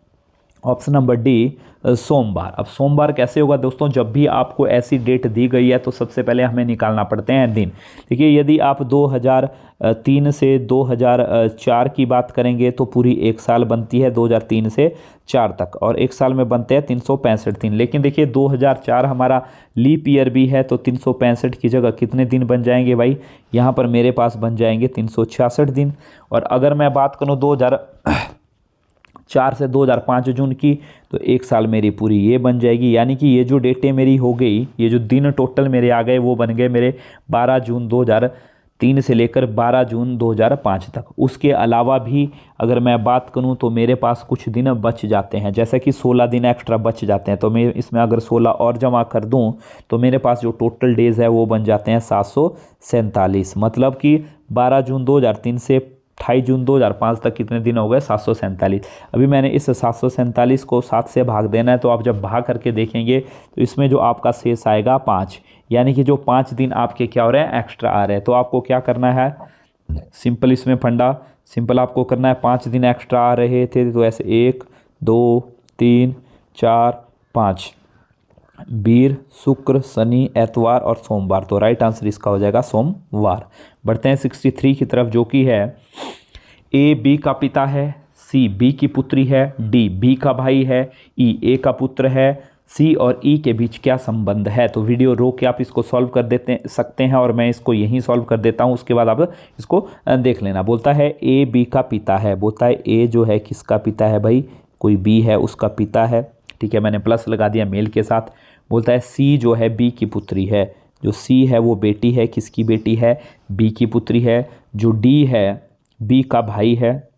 ऑप्शन नंबर डी, सोमवार। अब सोमवार कैसे होगा दोस्तों, जब भी आपको ऐसी डेट दी गई है तो सबसे पहले हमें निकालना पड़ते हैं दिन। देखिए यदि आप 2003 से 2004 की बात करेंगे तो पूरी एक साल बनती है 2003 से 4 तक, और एक साल में बनते हैं 365 दिन। लेकिन देखिए 2004 हमारा लीप ईयर भी है, तो 365 की जगह कितने दिन बन जाएंगे भाई, यहाँ पर मेरे पास बन जाएंगे 366 दिन। और अगर मैं बात करूँ 2004 से 2005 जून की, तो एक साल मेरी पूरी ये बन जाएगी। यानी कि ये जो डेटें मेरी हो गई, ये जो दिन टोटल मेरे आ गए वो बन गए मेरे 12 जून 2003 से लेकर 12 जून 2005 तक। उसके अलावा भी अगर मैं बात करूं तो मेरे पास कुछ दिन बच जाते हैं, जैसे कि 16 दिन एक्स्ट्रा बच जाते हैं। तो मैं इसमें अगर 16 और जमा कर दूं तो मेरे पास जो टोटल डेज़ है वो बन जाते हैं 747। मतलब कि 12 जून 2003 से 28 जून 2005 तक कितने दिन हो गए, 747। अभी मैंने इस 747 को 7 से भाग देना है, तो आप जब भाग करके देखेंगे तो इसमें जो आपका शेष आएगा 5, यानी कि जो 5 दिन आपके क्या हो रहे हैं, एक्स्ट्रा आ रहे हैं। तो आपको क्या करना है, सिंपल इसमें फंडा सिंपल आपको करना है, 5 दिन एक्स्ट्रा आ रहे थे तो ऐसे 1 2 3 4 5, वीर शुक्र शनि एतवार और सोमवार। तो राइट आंसर इसका हो जाएगा सोमवार। बढ़ते हैं 63 की तरफ, जो कि है ए बी का पिता है, सी बी की पुत्री है, डी बी का भाई है, ई ए का पुत्र है, सी और ई के बीच क्या संबंध है। तो वीडियो रोक के आप इसको सॉल्व कर सकते हैं और मैं इसको यहीं सॉल्व कर देता हूं, उसके बाद आप इसको देख लेना। बोलता है ए बी का पिता है, बोलता है ए जो है किसका पिता है भाई, कोई बी है उसका पिता है, ठीक है, मैंने प्लस लगा दिया मेल के साथ। बोलता है सी जो है बी की पुत्री है, जो सी है वो बेटी है, किसकी बेटी है, बी की पुत्री है। जो डी है बी का भाई है,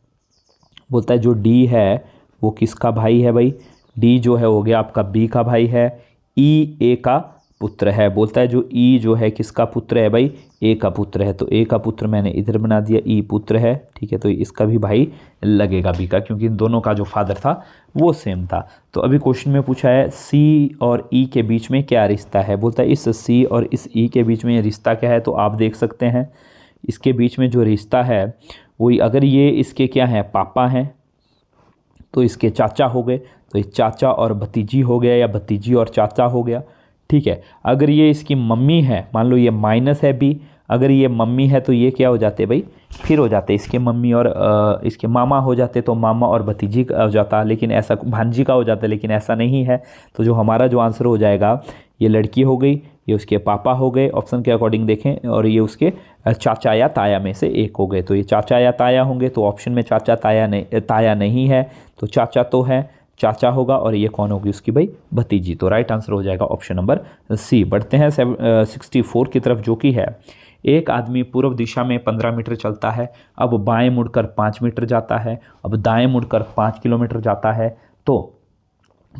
बोलता है जो डी है वो किसका भाई है भाई, डी जो है हो गया आपका बी का भाई है। ई ए का पुत्र है, बोलता है जो ई जो है किसका पुत्र है भाई, ए का पुत्र है। तो ए का पुत्र मैंने इधर बना दिया, ई पुत्र है, ठीक है, तो इसका भी भाई लगेगा बी का, क्योंकि इन दोनों का जो फादर था वो सेम था। तो अभी क्वेश्चन में पूछा है सी और ई के बीच में क्या रिश्ता है। बोलता है इस सी और इस ई के बीच में रिश्ता क्या है, तो आप देख सकते हैं इसके बीच में जो रिश्ता है वही, अगर ये इसके क्या है पापा हैं तो इसके चाचा हो गए, तो ये चाचा और भतीजी हो गया, या भतीजी और चाचा हो गया, ठीक है। अगर ये इसकी मम्मी है, मान लो ये माइनस है बी, अगर ये मम्मी है तो ये क्या हो जाते भाई, फिर हो जाते इसके मम्मी और इसके मामा हो जाते, तो मामा और भतीजी का हो जाता, लेकिन ऐसा भांजी का हो जाता, लेकिन ऐसा नहीं है। तो जो हमारा जो आंसर हो जाएगा, ये लड़की हो गई, ये उसके पापा हो गए ऑप्शन के अकॉर्डिंग देखें, और ये उसके चाचा या ताया में से एक हो गए। तो ये चाचा या ताया होंगे, तो ऑप्शन में चाचा ताया नहीं है, तो चाचा तो है, चाचा होगा, और ये कौन होगी उसकी भाई भतीजी। तो राइट आंसर हो जाएगा ऑप्शन नंबर सी। बढ़ते हैं 64 की तरफ, जो कि है एक आदमी पूर्व दिशा में 15 मीटर चलता है, अब बाएं मुड़कर 5 मीटर जाता है, अब दाएं मुड़कर 5 किलोमीटर जाता है, तो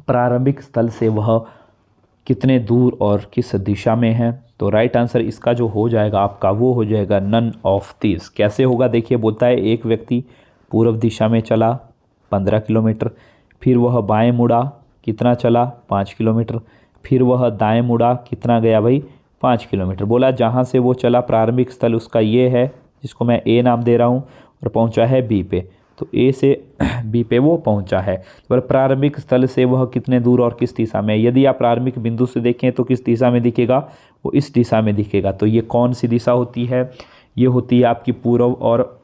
प्रारंभिक स्थल से वह कितने दूर और किस दिशा में है। तो राइट आंसर इसका जो हो जाएगा आपका वो हो जाएगा नन ऑफ दिस। कैसे होगा देखिए, बोलता है एक व्यक्ति पूर्व दिशा में चला 15 किलोमीटर, फिर वह बाएं मुड़ा कितना चला 5 किलोमीटर, फिर वह दाएं मुड़ा कितना गया भाई 5 किलोमीटर। बोला जहाँ से वो चला प्रारंभिक स्थल उसका ये है, जिसको मैं ए नाम दे रहा हूँ, और पहुँचा है बी पे, तो ए से बी पे वो पहुंचा है। तो प्रारंभिक स्थल से वह कितने दूर और किस दिशा में, यदि आप प्रारंभिक बिंदु से देखें तो किस दिशा में दिखेगा, वो इस दिशा में दिखेगा। तो ये कौन सी दिशा होती है, ये होती है आपकी पूर्व और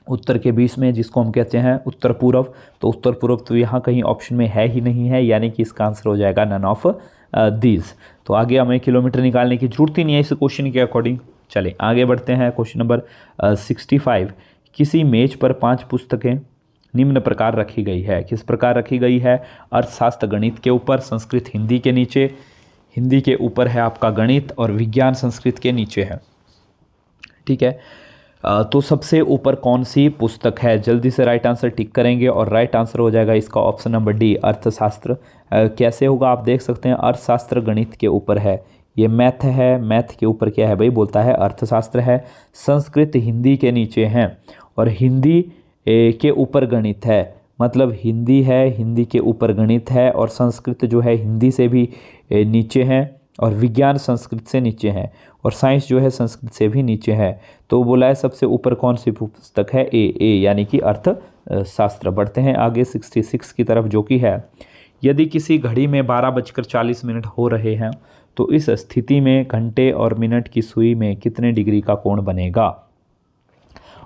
उत्तर के बीच में, जिसको हम कहते हैं उत्तर पूर्व। तो उत्तर पूर्व तो यहाँ कहीं ऑप्शन में है ही नहीं है, यानी कि इसका आंसर हो जाएगा नन ऑफ दीज। तो आगे हमें किलोमीटर निकालने की जरूरत ही नहीं है इस क्वेश्चन के अकॉर्डिंग। चले आगे बढ़ते हैं, क्वेश्चन नंबर 65। किसी मेज पर 5 पुस्तकें निम्न प्रकार रखी गई है। किस प्रकार रखी गई है, अर्थशास्त्र गणित के ऊपर, संस्कृत हिंदी के नीचे, हिंदी के ऊपर है आपका गणित, और विज्ञान संस्कृत के नीचे है, ठीक है। तो सबसे ऊपर कौन सी पुस्तक है, जल्दी से राइट आंसर टिक करेंगे, और राइट आंसर हो जाएगा इसका ऑप्शन नंबर डी अर्थशास्त्र। कैसे होगा आप देख सकते हैं, अर्थशास्त्र गणित के ऊपर है, ये मैथ है, मैथ के ऊपर क्या है भाई, बोलता है अर्थशास्त्र है। संस्कृत हिंदी के नीचे हैं, और हिंदी के ऊपर गणित है, मतलब हिंदी है, हिंदी के ऊपर गणित है, और संस्कृत जो है हिंदी से भी नीचे है, और विज्ञान संस्कृत से नीचे है, और साइंस जो है संस्कृत से भी नीचे है। तो बोला है सबसे ऊपर कौन सी पुस्तक है, ए यानी कि अर्थशास्त्र। बढ़ते हैं आगे 66 की तरफ, जो कि है यदि किसी घड़ी में 12:40 हो रहे हैं तो इस स्थिति में घंटे और मिनट की सुई में कितने डिग्री का कोण बनेगा।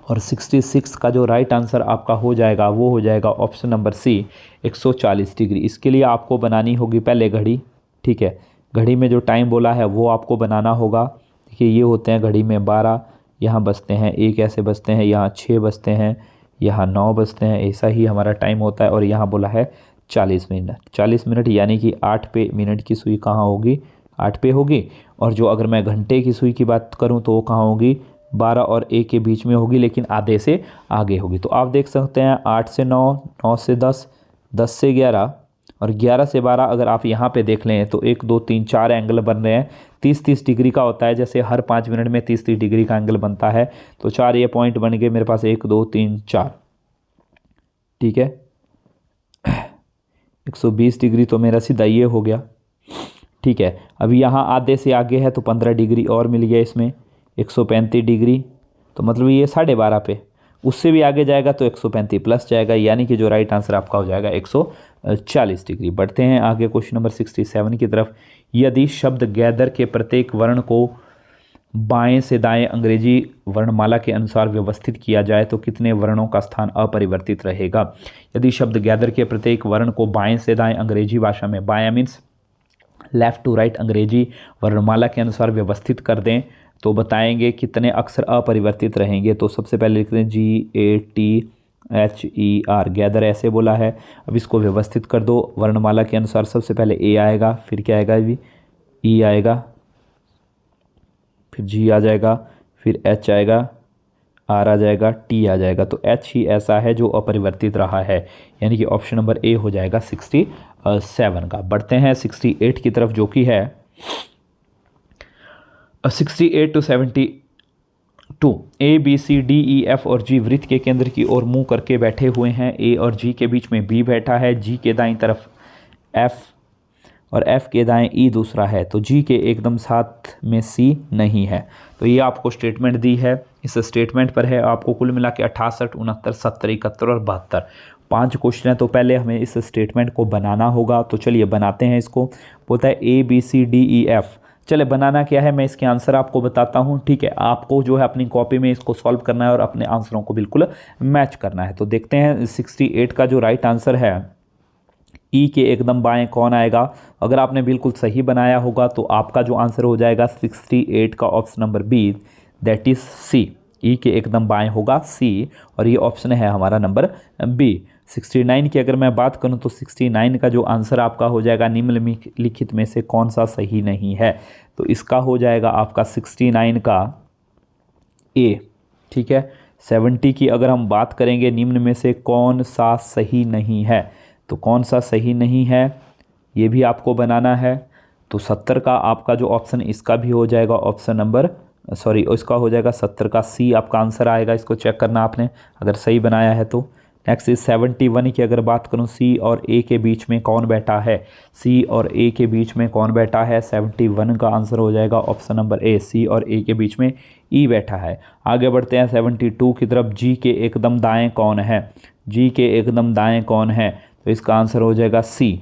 और 66 का जो राइट आंसर आपका हो जाएगा वो हो जाएगा ऑप्शन नंबर सी, 140 डिग्री। इसके लिए आपको बनानी होगी पहले घड़ी, ठीक है। घड़ी में जो टाइम बोला है वो आपको बनाना होगा। देखिए ये होते हैं घड़ी में 12, यहाँ बजते हैं 1, ऐसे बजते हैं, यहाँ 6 बजते हैं, यहाँ 9 बजते हैं, ऐसा ही हमारा टाइम होता है। और यहाँ बोला है 40 मिनट, 40 मिनट यानी कि 8 पे मिनट की सुई कहाँ होगी, 8 पे होगी। और जो अगर मैं घंटे की सुई की बात करूँ तो वो कहाँ होगी, 12 और 1 के बीच में होगी, लेकिन आधे से आगे होगी। तो आप देख सकते हैं 8 से 9, 9 से 10, 10 से 11 और 11 से 12 अगर आप यहाँ पे देख लें तो 1 2 3 4 एंगल बन रहे हैं। 30-30 डिग्री का होता है, जैसे हर 5 मिनट में 30-30 डिग्री का एंगल बनता है। तो 4 ये पॉइंट बन गए मेरे पास, 1 2 3 4, ठीक है। 120 डिग्री तो मेरा सीधा ये हो गया, ठीक है। अभी यहाँ आधे से आगे है तो 15 डिग्री और मिल गया इसमें, 135 डिग्री। तो मतलब ये 12.5 पे, उससे भी आगे जाएगा तो 135 प्लस जाएगा, यानी कि जो राइट आंसर आपका हो जाएगा 140 डिग्री। बढ़ते हैं आगे क्वेश्चन नंबर 67 की तरफ। यदि शब्द गैदर के प्रत्येक वर्ण को बाएं से दाएं अंग्रेजी वर्णमाला के अनुसार व्यवस्थित किया जाए तो कितने वर्णों का स्थान अपरिवर्तित रहेगा। यदि शब्द गैदर के प्रत्येक वर्ण को बाएं से दाएं अंग्रेजी भाषा में, बायां मीन्स लेफ़्ट टू राइट, अंग्रेजी वर्णमाला के अनुसार व्यवस्थित कर दें तो बताएंगे कितने अक्षर अपरिवर्तित रहेंगे। तो सबसे पहले लिखते हैं GATHER, गैदर ऐसे बोला है। अब इसको व्यवस्थित कर दो वर्णमाला के अनुसार। सबसे पहले ए आएगा, फिर क्या आएगा, अभी ई आएगा, फिर जी आ जाएगा, फिर एच आएगा, आर आ जाएगा, टी आ जाएगा। तो एच ही ऐसा है जो अपरिवर्तित रहा है, यानी कि ऑप्शन नंबर ए हो जाएगा 67 का। बढ़ते हैं 68 की तरफ, जो कि है 68 to 72। A B C D E F और जी वृत्त के केंद्र की ओर मुंह करके बैठे हुए हैं। ए और जी के बीच में बी बैठा है, जी के दाईं तरफ एफ और एफ के दाएं ई दूसरा है। तो जी के एकदम साथ में सी नहीं है। तो ये आपको स्टेटमेंट दी है, इस स्टेटमेंट पर है आपको कुल मिला के 68, 69, 70, 71 और 72 5 क्वेश्चन है। तो पहले हमें इस स्टेटमेंट को बनाना होगा। तो चलिए बनाते हैं इसको। बोलता है ABCDEF। चले बनाना क्या है, मैं इसके आंसर आपको बताता हूँ, ठीक है। आपको जो है अपनी कॉपी में इसको सॉल्व करना है और अपने आंसरों को बिल्कुल मैच करना है। तो देखते हैं 68 का जो राइट आंसर है, ई के एकदम बाएं कौन आएगा। अगर आपने बिल्कुल सही बनाया होगा तो आपका जो आंसर हो जाएगा 68 का option number B, that is C. E के एकदम बाएं होगा सी, और ये ऑप्शन है हमारा नंबर बी। 69 की अगर मैं बात करूं तो 69 का जो आंसर आपका हो जाएगा निम्नलिखित में से कौन सा सही नहीं है। तो इसका हो जाएगा आपका 69 का ए, ठीक है। 70 की अगर हम बात करेंगे निम्न में से कौन सा सही नहीं है, तो कौन सा सही नहीं है ये भी आपको बनाना है। तो 70 का आपका जो ऑप्शन इसका भी हो जाएगा ऑप्शन नंबर इसका हो जाएगा 70 का सी आपका आंसर आएगा। इसको चेक करना आपने अगर सही बनाया है तो। नेक्स्ट इज 71 की अगर बात करूं, सी और ए के बीच में कौन बैठा है, सी और ए के बीच में कौन बैठा है। 71 का आंसर हो जाएगा ऑप्शन नंबर ए, सी और ए के बीच में ई बैठा है। आगे बढ़ते हैं 72 की तरफ। जी के एकदम दाएं कौन है, जी के एकदम दाएं कौन है, तो इसका आंसर हो जाएगा सी।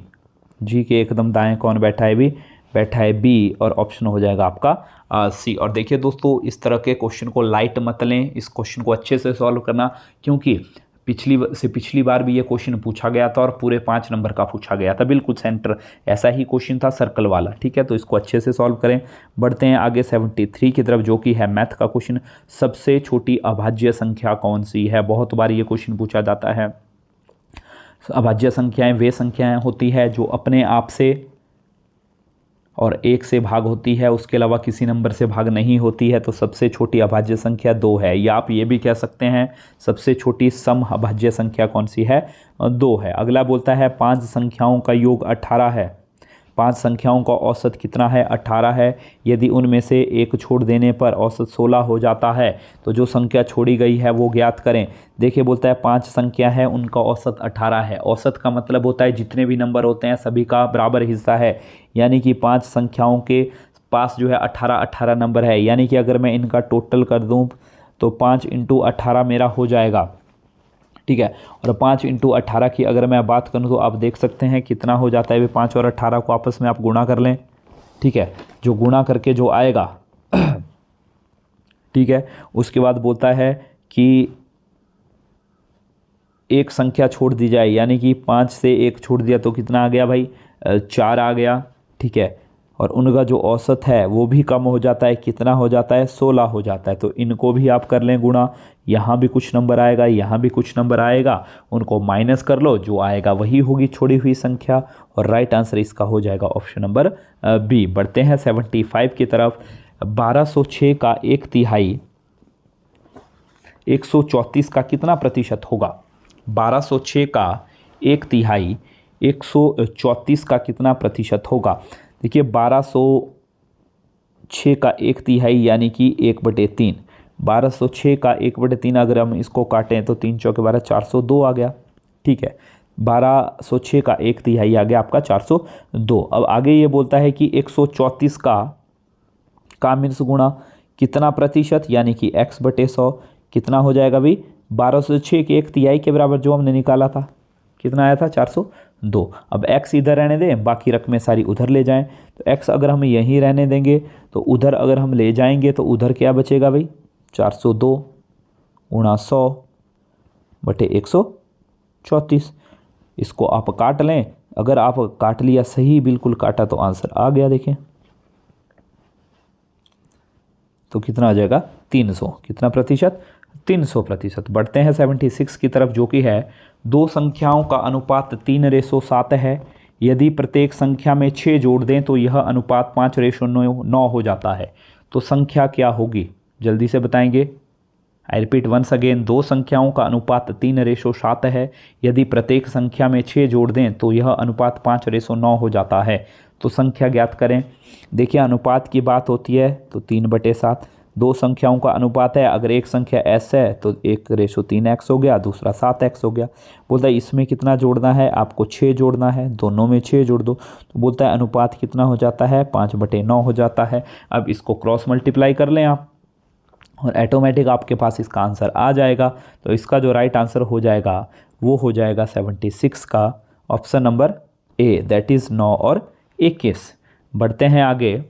जी के एकदम दाएं कौन बैठा है, भी बैठा है बी, और ऑप्शन हो जाएगा आपका सी। और देखिए दोस्तों, इस तरह के क्वेश्चन को लाइट मत लें, इस क्वेश्चन को अच्छे से सॉल्व करना, क्योंकि पिछली बार भी ये क्वेश्चन पूछा गया था और पूरे 5 नंबर का पूछा गया था, बिल्कुल सेंटर ऐसा ही क्वेश्चन था, सर्कल वाला, ठीक है। तो इसको अच्छे से सॉल्व करें। बढ़ते हैं आगे 73 की तरफ, जो कि है मैथ का क्वेश्चन। सबसे छोटी अभाज्य संख्या कौन सी है, बहुत बार ये क्वेश्चन पूछा जाता है। अभाज्य संख्याएं वे संख्याएं होती है जो अपने आप से और 1 से भाग होती है, उसके अलावा किसी नंबर से भाग नहीं होती है। तो सबसे छोटी अभाज्य संख्या 2 है, या आप ये भी कह सकते हैं सबसे छोटी सम अभाज्य संख्या कौन सी है, 2 है। अगला बोलता है 5 संख्याओं का योग 18 है। 5 संख्याओं का औसत कितना है, 18 है। यदि उनमें से एक छोड़ देने पर औसत 16 हो जाता है तो जो संख्या छोड़ी गई है वो ज्ञात करें। देखिए बोलता है 5 संख्या है, उनका औसत 18 है। औसत का मतलब होता है जितने भी नंबर होते हैं सभी का बराबर हिस्सा है, यानी कि 5 संख्याओं के पास जो है 18 नंबर है। यानी कि अगर मैं इनका टोटल कर दूं तो 5 × 18 मेरा हो जाएगा, ठीक है। और 5 × 18 की अगर मैं बात करूं तो आप देख सकते हैं कितना हो जाता है। 5 और 18 को आपस में आप गुणा कर लें, ठीक है। जो गुणा करके जो आएगा ठीक है, उसके बाद बोलता है कि एक संख्या छोड़ दी जाए, यानी कि 5 से एक छोड़ दिया तो कितना आ गया भाई, 4 आ गया, ठीक है। और उनका जो औसत है वो भी कम हो जाता है, कितना हो जाता है, 16 हो जाता है। तो इनको भी आप कर लें गुणा, यहाँ भी कुछ नंबर आएगा, यहाँ भी कुछ नंबर आएगा, उनको माइनस कर लो, जो आएगा वही होगी छोड़ी हुई संख्या। और राइट आंसर इसका हो जाएगा ऑप्शन नंबर बी। बढ़ते हैं 75 की तरफ। 1206 का 1/3 134 का कितना प्रतिशत होगा। 1206 का 1/3 134 का कितना प्रतिशत होगा। देखिए 1206 का 1/3 यानी कि 1/3। 1206 का 1/3 अगर हम इसको काटें तो 3 चौके 12, 402 आ गया, ठीक है। 1206 का 1/3 आ गया आपका 402। अब आगे ये बोलता है कि 134 का मीन्स गुणा कितना प्रतिशत, यानी कि x/100 कितना हो जाएगा भाई। 1206 के 1/3 के बराबर जो हमने निकाला था कितना आया था, 402। अब x इधर रहने दें, बाकी रकमें सारी उधर ले जाएं। तो x अगर हम यहीं रहने देंगे तो उधर अगर हम ले जाएंगे तो उधर क्या बचेगा भाई, 402 × 100/134। इसको आप काट लें, अगर आप काट लिया सही बिल्कुल काटा तो आंसर आ गया। देखें तो कितना आ जाएगा, 300। कितना प्रतिशत, 300%। बढ़ते हैं 76 की तरफ, जो कि है 2 संख्याओं का अनुपात 3:7 है। यदि प्रत्येक संख्या में 6 जोड़ दें तो यह अनुपात 5:9 हो जाता है। तो संख्या क्या होगी, जल्दी से बताएंगे। आई रिपीट वंस अगेन, 2 संख्याओं का अनुपात 3:7 है। यदि प्रत्येक संख्या में 6 जोड़ दें तो यह अनुपात 5:9 हो जाता है। तो संख्या ज्ञात करें। देखिए अनुपात की बात होती है तो 3/7। 2 संख्याओं का अनुपात है, अगर एक संख्या s है तो 1:3x हो गया, दूसरा 7x हो गया। बोलता है इसमें कितना जोड़ना है, आपको 6 जोड़ना है, दोनों में 6 जोड़ दो। तो बोलता है अनुपात कितना हो जाता है, 5/9 हो जाता है। अब इसको क्रॉस मल्टीप्लाई कर लें आप और ऑटोमेटिक आपके पास इसका आंसर आ जाएगा। तो इसका जो राइट आंसर हो जाएगा वो हो जाएगा 76 का option number A, that is 9 और 21। बढ़ते हैं आगे,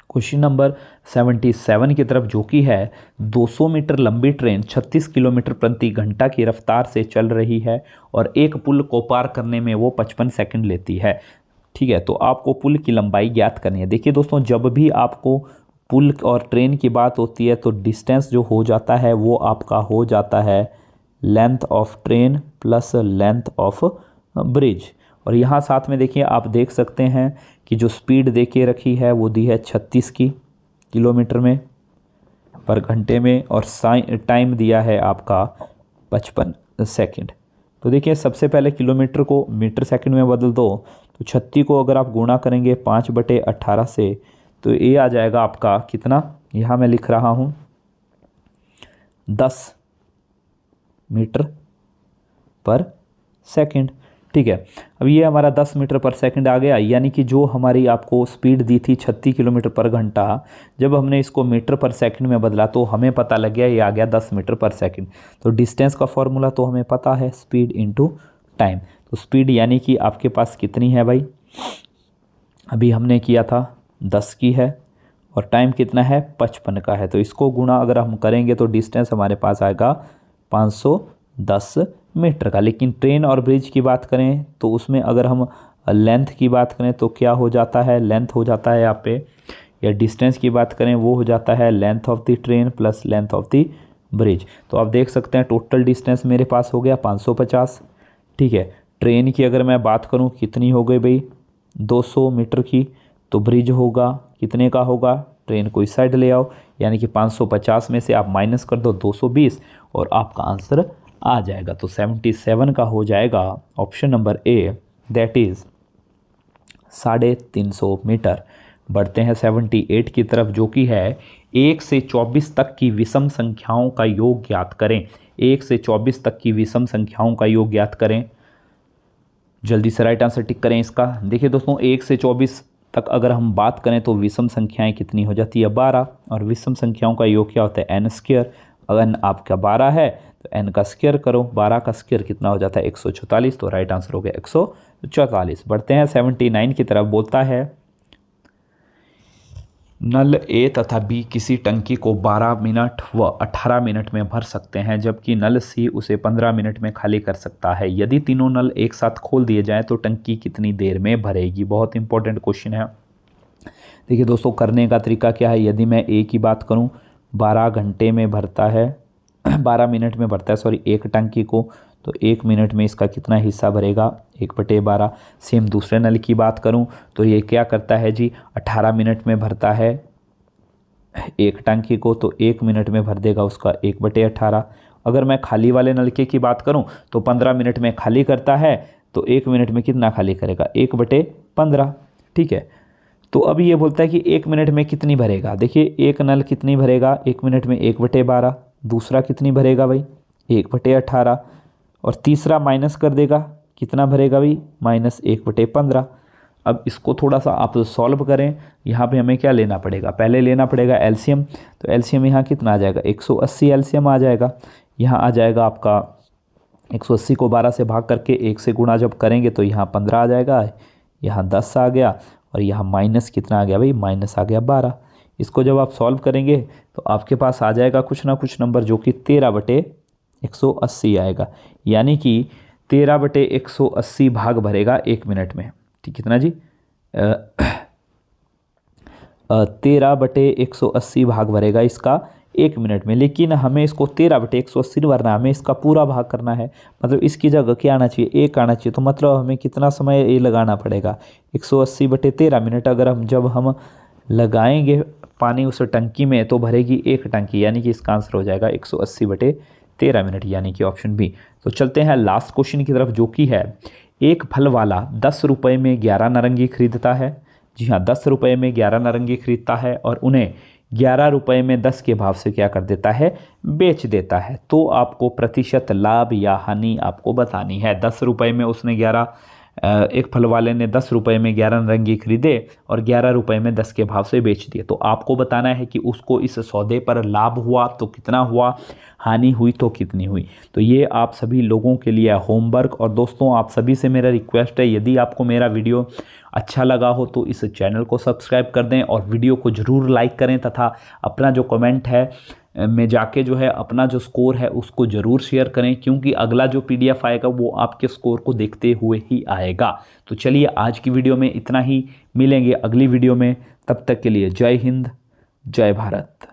क्वेश्चन नंबर 77 की तरफ, जो कि है 200 मीटर लंबी ट्रेन 36 किलोमीटर प्रति घंटा की रफ्तार से चल रही है और एक पुल को पार करने में वो 55 सेकंड लेती है, ठीक है। तो आपको पुल की लंबाई ज्ञात करनी है। देखिए दोस्तों, जब भी आपको पुल और ट्रेन की बात होती है तो डिस्टेंस जो हो जाता है वो आपका हो जाता है length of train plus length of bridge. और यहाँ साथ में देखिए आप देख सकते हैं कि जो स्पीड दे के रखी है वो दी है 36 की किलोमीटर में पर घंटे में, और टाइम दिया है आपका 55 सेकंड। तो देखिए सबसे पहले किलोमीटर को मीटर सेकंड में बदल दो, तो 36 को अगर आप गुणा करेंगे 5/18 से तो ये आ जाएगा आपका कितना, यहाँ मैं लिख रहा हूँ 10 मीटर पर सेकंड, ठीक है। अब ये हमारा 10 मीटर पर सेकंड आ गया, यानी कि जो हमारी आपको स्पीड दी थी 36 किलोमीटर पर घंटा, जब हमने इसको मीटर पर सेकंड में बदला तो हमें पता लग गया ये आ गया 10 मीटर पर सेकंड। तो डिस्टेंस का फॉर्मूला तो हमें पता है, स्पीड इनटू टाइम। तो स्पीड यानी कि आपके पास कितनी है भाई, अभी हमने किया था 10 की है और टाइम कितना है 55 का है। तो इसको गुणा अगर हम करेंगे तो डिस्टेंस हमारे पास आएगा 510 मीटर का। लेकिन ट्रेन और ब्रिज की बात करें तो उसमें अगर हम लेंथ की बात करें तो क्या हो जाता है, लेंथ हो जाता है यहाँ पे, या डिस्टेंस की बात करें वो हो जाता है length of the train plus length of the bridge. तो आप देख सकते हैं टोटल डिस्टेंस मेरे पास हो गया 550, ठीक है। ट्रेन की अगर मैं बात करूँ कितनी हो गई भाई 200 मीटर की, तो ब्रिज होगा कितने का होगा, ट्रेन को इस साइड ले आओ, यानी कि 550 में से आप माइनस कर दो 220 और आपका आंसर आ जाएगा। तो 77 का हो जाएगा option number A, that is 350 metre. बढ़ते हैं 78 की तरफ, जो कि है 1 से 24 तक की विषम संख्याओं का योग ज्ञात करें। 1 से 24 तक की विषम संख्याओं का योग ज्ञात करें। जल्दी से राइट आंसर टिक करें इसका। देखिए दोस्तों, 1 से 24 तक अगर हम बात करें तो विषम संख्याएं कितनी हो जाती है, 12। और विषम संख्याओं का योग क्या होता है, एन स्क्वायर। अगर आपका 12 है तो एन का स्क्वायर करो, 12 का स्क्वायर कितना हो जाता है, 144। तो राइट आंसर हो गया 144। बढ़ते हैं 79 की तरफ। बोलता है नल ए तथा बी किसी टंकी को 12 मिनट व 18 मिनट में भर सकते हैं, जबकि नल सी उसे 15 मिनट में खाली कर सकता है। यदि तीनों नल एक साथ खोल दिए जाएं तो टंकी कितनी देर में भरेगी। बहुत इंपॉर्टेंट क्वेश्चन है। देखिए दोस्तों, करने का तरीका क्या है, यदि मैं ए की बात करूं, 12 घंटे में भरता है 12 मिनट में भरता है सॉरी एक टंकी को, तो 1 मिनट में इसका कितना हिस्सा भरेगा, 1/12। सेम दूसरे नल की बात करूं तो ये क्या करता है जी, 18 मिनट में भरता है एक टंकी को, तो 1 मिनट में भर देगा उसका 1/18। अगर मैं खाली वाले नलके की बात करूं तो 15 मिनट में खाली करता है, तो 1 मिनट में कितना खाली करेगा, 1/15। ठीक है, तो अभी ये बोलता है कि 1 मिनट में कितनी भरेगा। देखिए एक नल कितनी भरेगा 1 मिनट में, 1/12। दूसरा कितनी भरेगा भाई, 1/18। और तीसरा माइनस कर देगा, कितना भरेगा भाई, -1/15। अब इसको थोड़ा सा आप सॉल्व करें। यहाँ पे हमें क्या लेना पड़ेगा, पहले लेना पड़ेगा एलसीएम। तो एलसीएम यहाँ कितना आ जाएगा, 180 एलसीएम आ जाएगा। यहाँ आ जाएगा आपका 180 को 12 से भाग करके 1 से गुणा जब करेंगे तो यहाँ 15 आ जाएगा, यहाँ 10 आ गया, और यहाँ माइनस कितना आ गया भाई, माइनस आ गया 12। इसको जब आप सॉल्व करेंगे तो आपके पास आ जाएगा कुछ ना कुछ नंबर, जो कि 13/180 आएगा। यानी कि 13/180 भाग भरेगा 1 मिनट में। ठीक, कितना जी, 13/180 भाग भरेगा इसका 1 मिनट में। लेकिन हमें इसको 13/180 भरना है, हमें इसका पूरा भाग करना है। मतलब इसकी जगह क्या आना चाहिए, 1 आना चाहिए। तो मतलब हमें कितना समय ये लगाना पड़ेगा, 180/13 मिनट। अगर हम लगाएंगे पानी उस टंकी में तो भरेगी 1 टंकी, यानी कि इसका आंसर हो जाएगा 180/13 मिनट, यानी कि ऑप्शन बी। तो चलते हैं लास्ट क्वेश्चन की तरफ, जो कि है एक फल वाला 10 रुपये में 11 नारंगी खरीदता है। जी हाँ, 10 रुपये में 11 नारंगी खरीदता है और उन्हें 11 रुपये में 10 के भाव से क्या कर देता है, बेच देता है। तो आपको प्रतिशत लाभ या हानि आपको बतानी है। 10 रुपये में उसने एक फल वाले ने 10 रुपये में 11 नारंगी खरीदे और 11 रुपये में 10 के भाव से बेच दिए। तो आपको बताना है कि उसको इस सौदे पर लाभ हुआ तो कितना हुआ, हानि हुई तो कितनी हुई। तो ये आप सभी लोगों के लिए होमवर्क। और दोस्तों, आप सभी से मेरा रिक्वेस्ट है, यदि आपको मेरा वीडियो अच्छा लगा हो तो इस चैनल को सब्सक्राइब कर दें और वीडियो को ज़रूर लाइक करें, तथा अपना जो कमेंट है में जाके जो है अपना जो स्कोर है उसको ज़रूर शेयर करें, क्योंकि अगला जो पीडीएफ आएगा वो आपके स्कोर को देखते हुए ही आएगा। तो चलिए आज की वीडियो में इतना ही, मिलेंगे अगली वीडियो में। तब तक के लिए जय हिंद, जय भारत।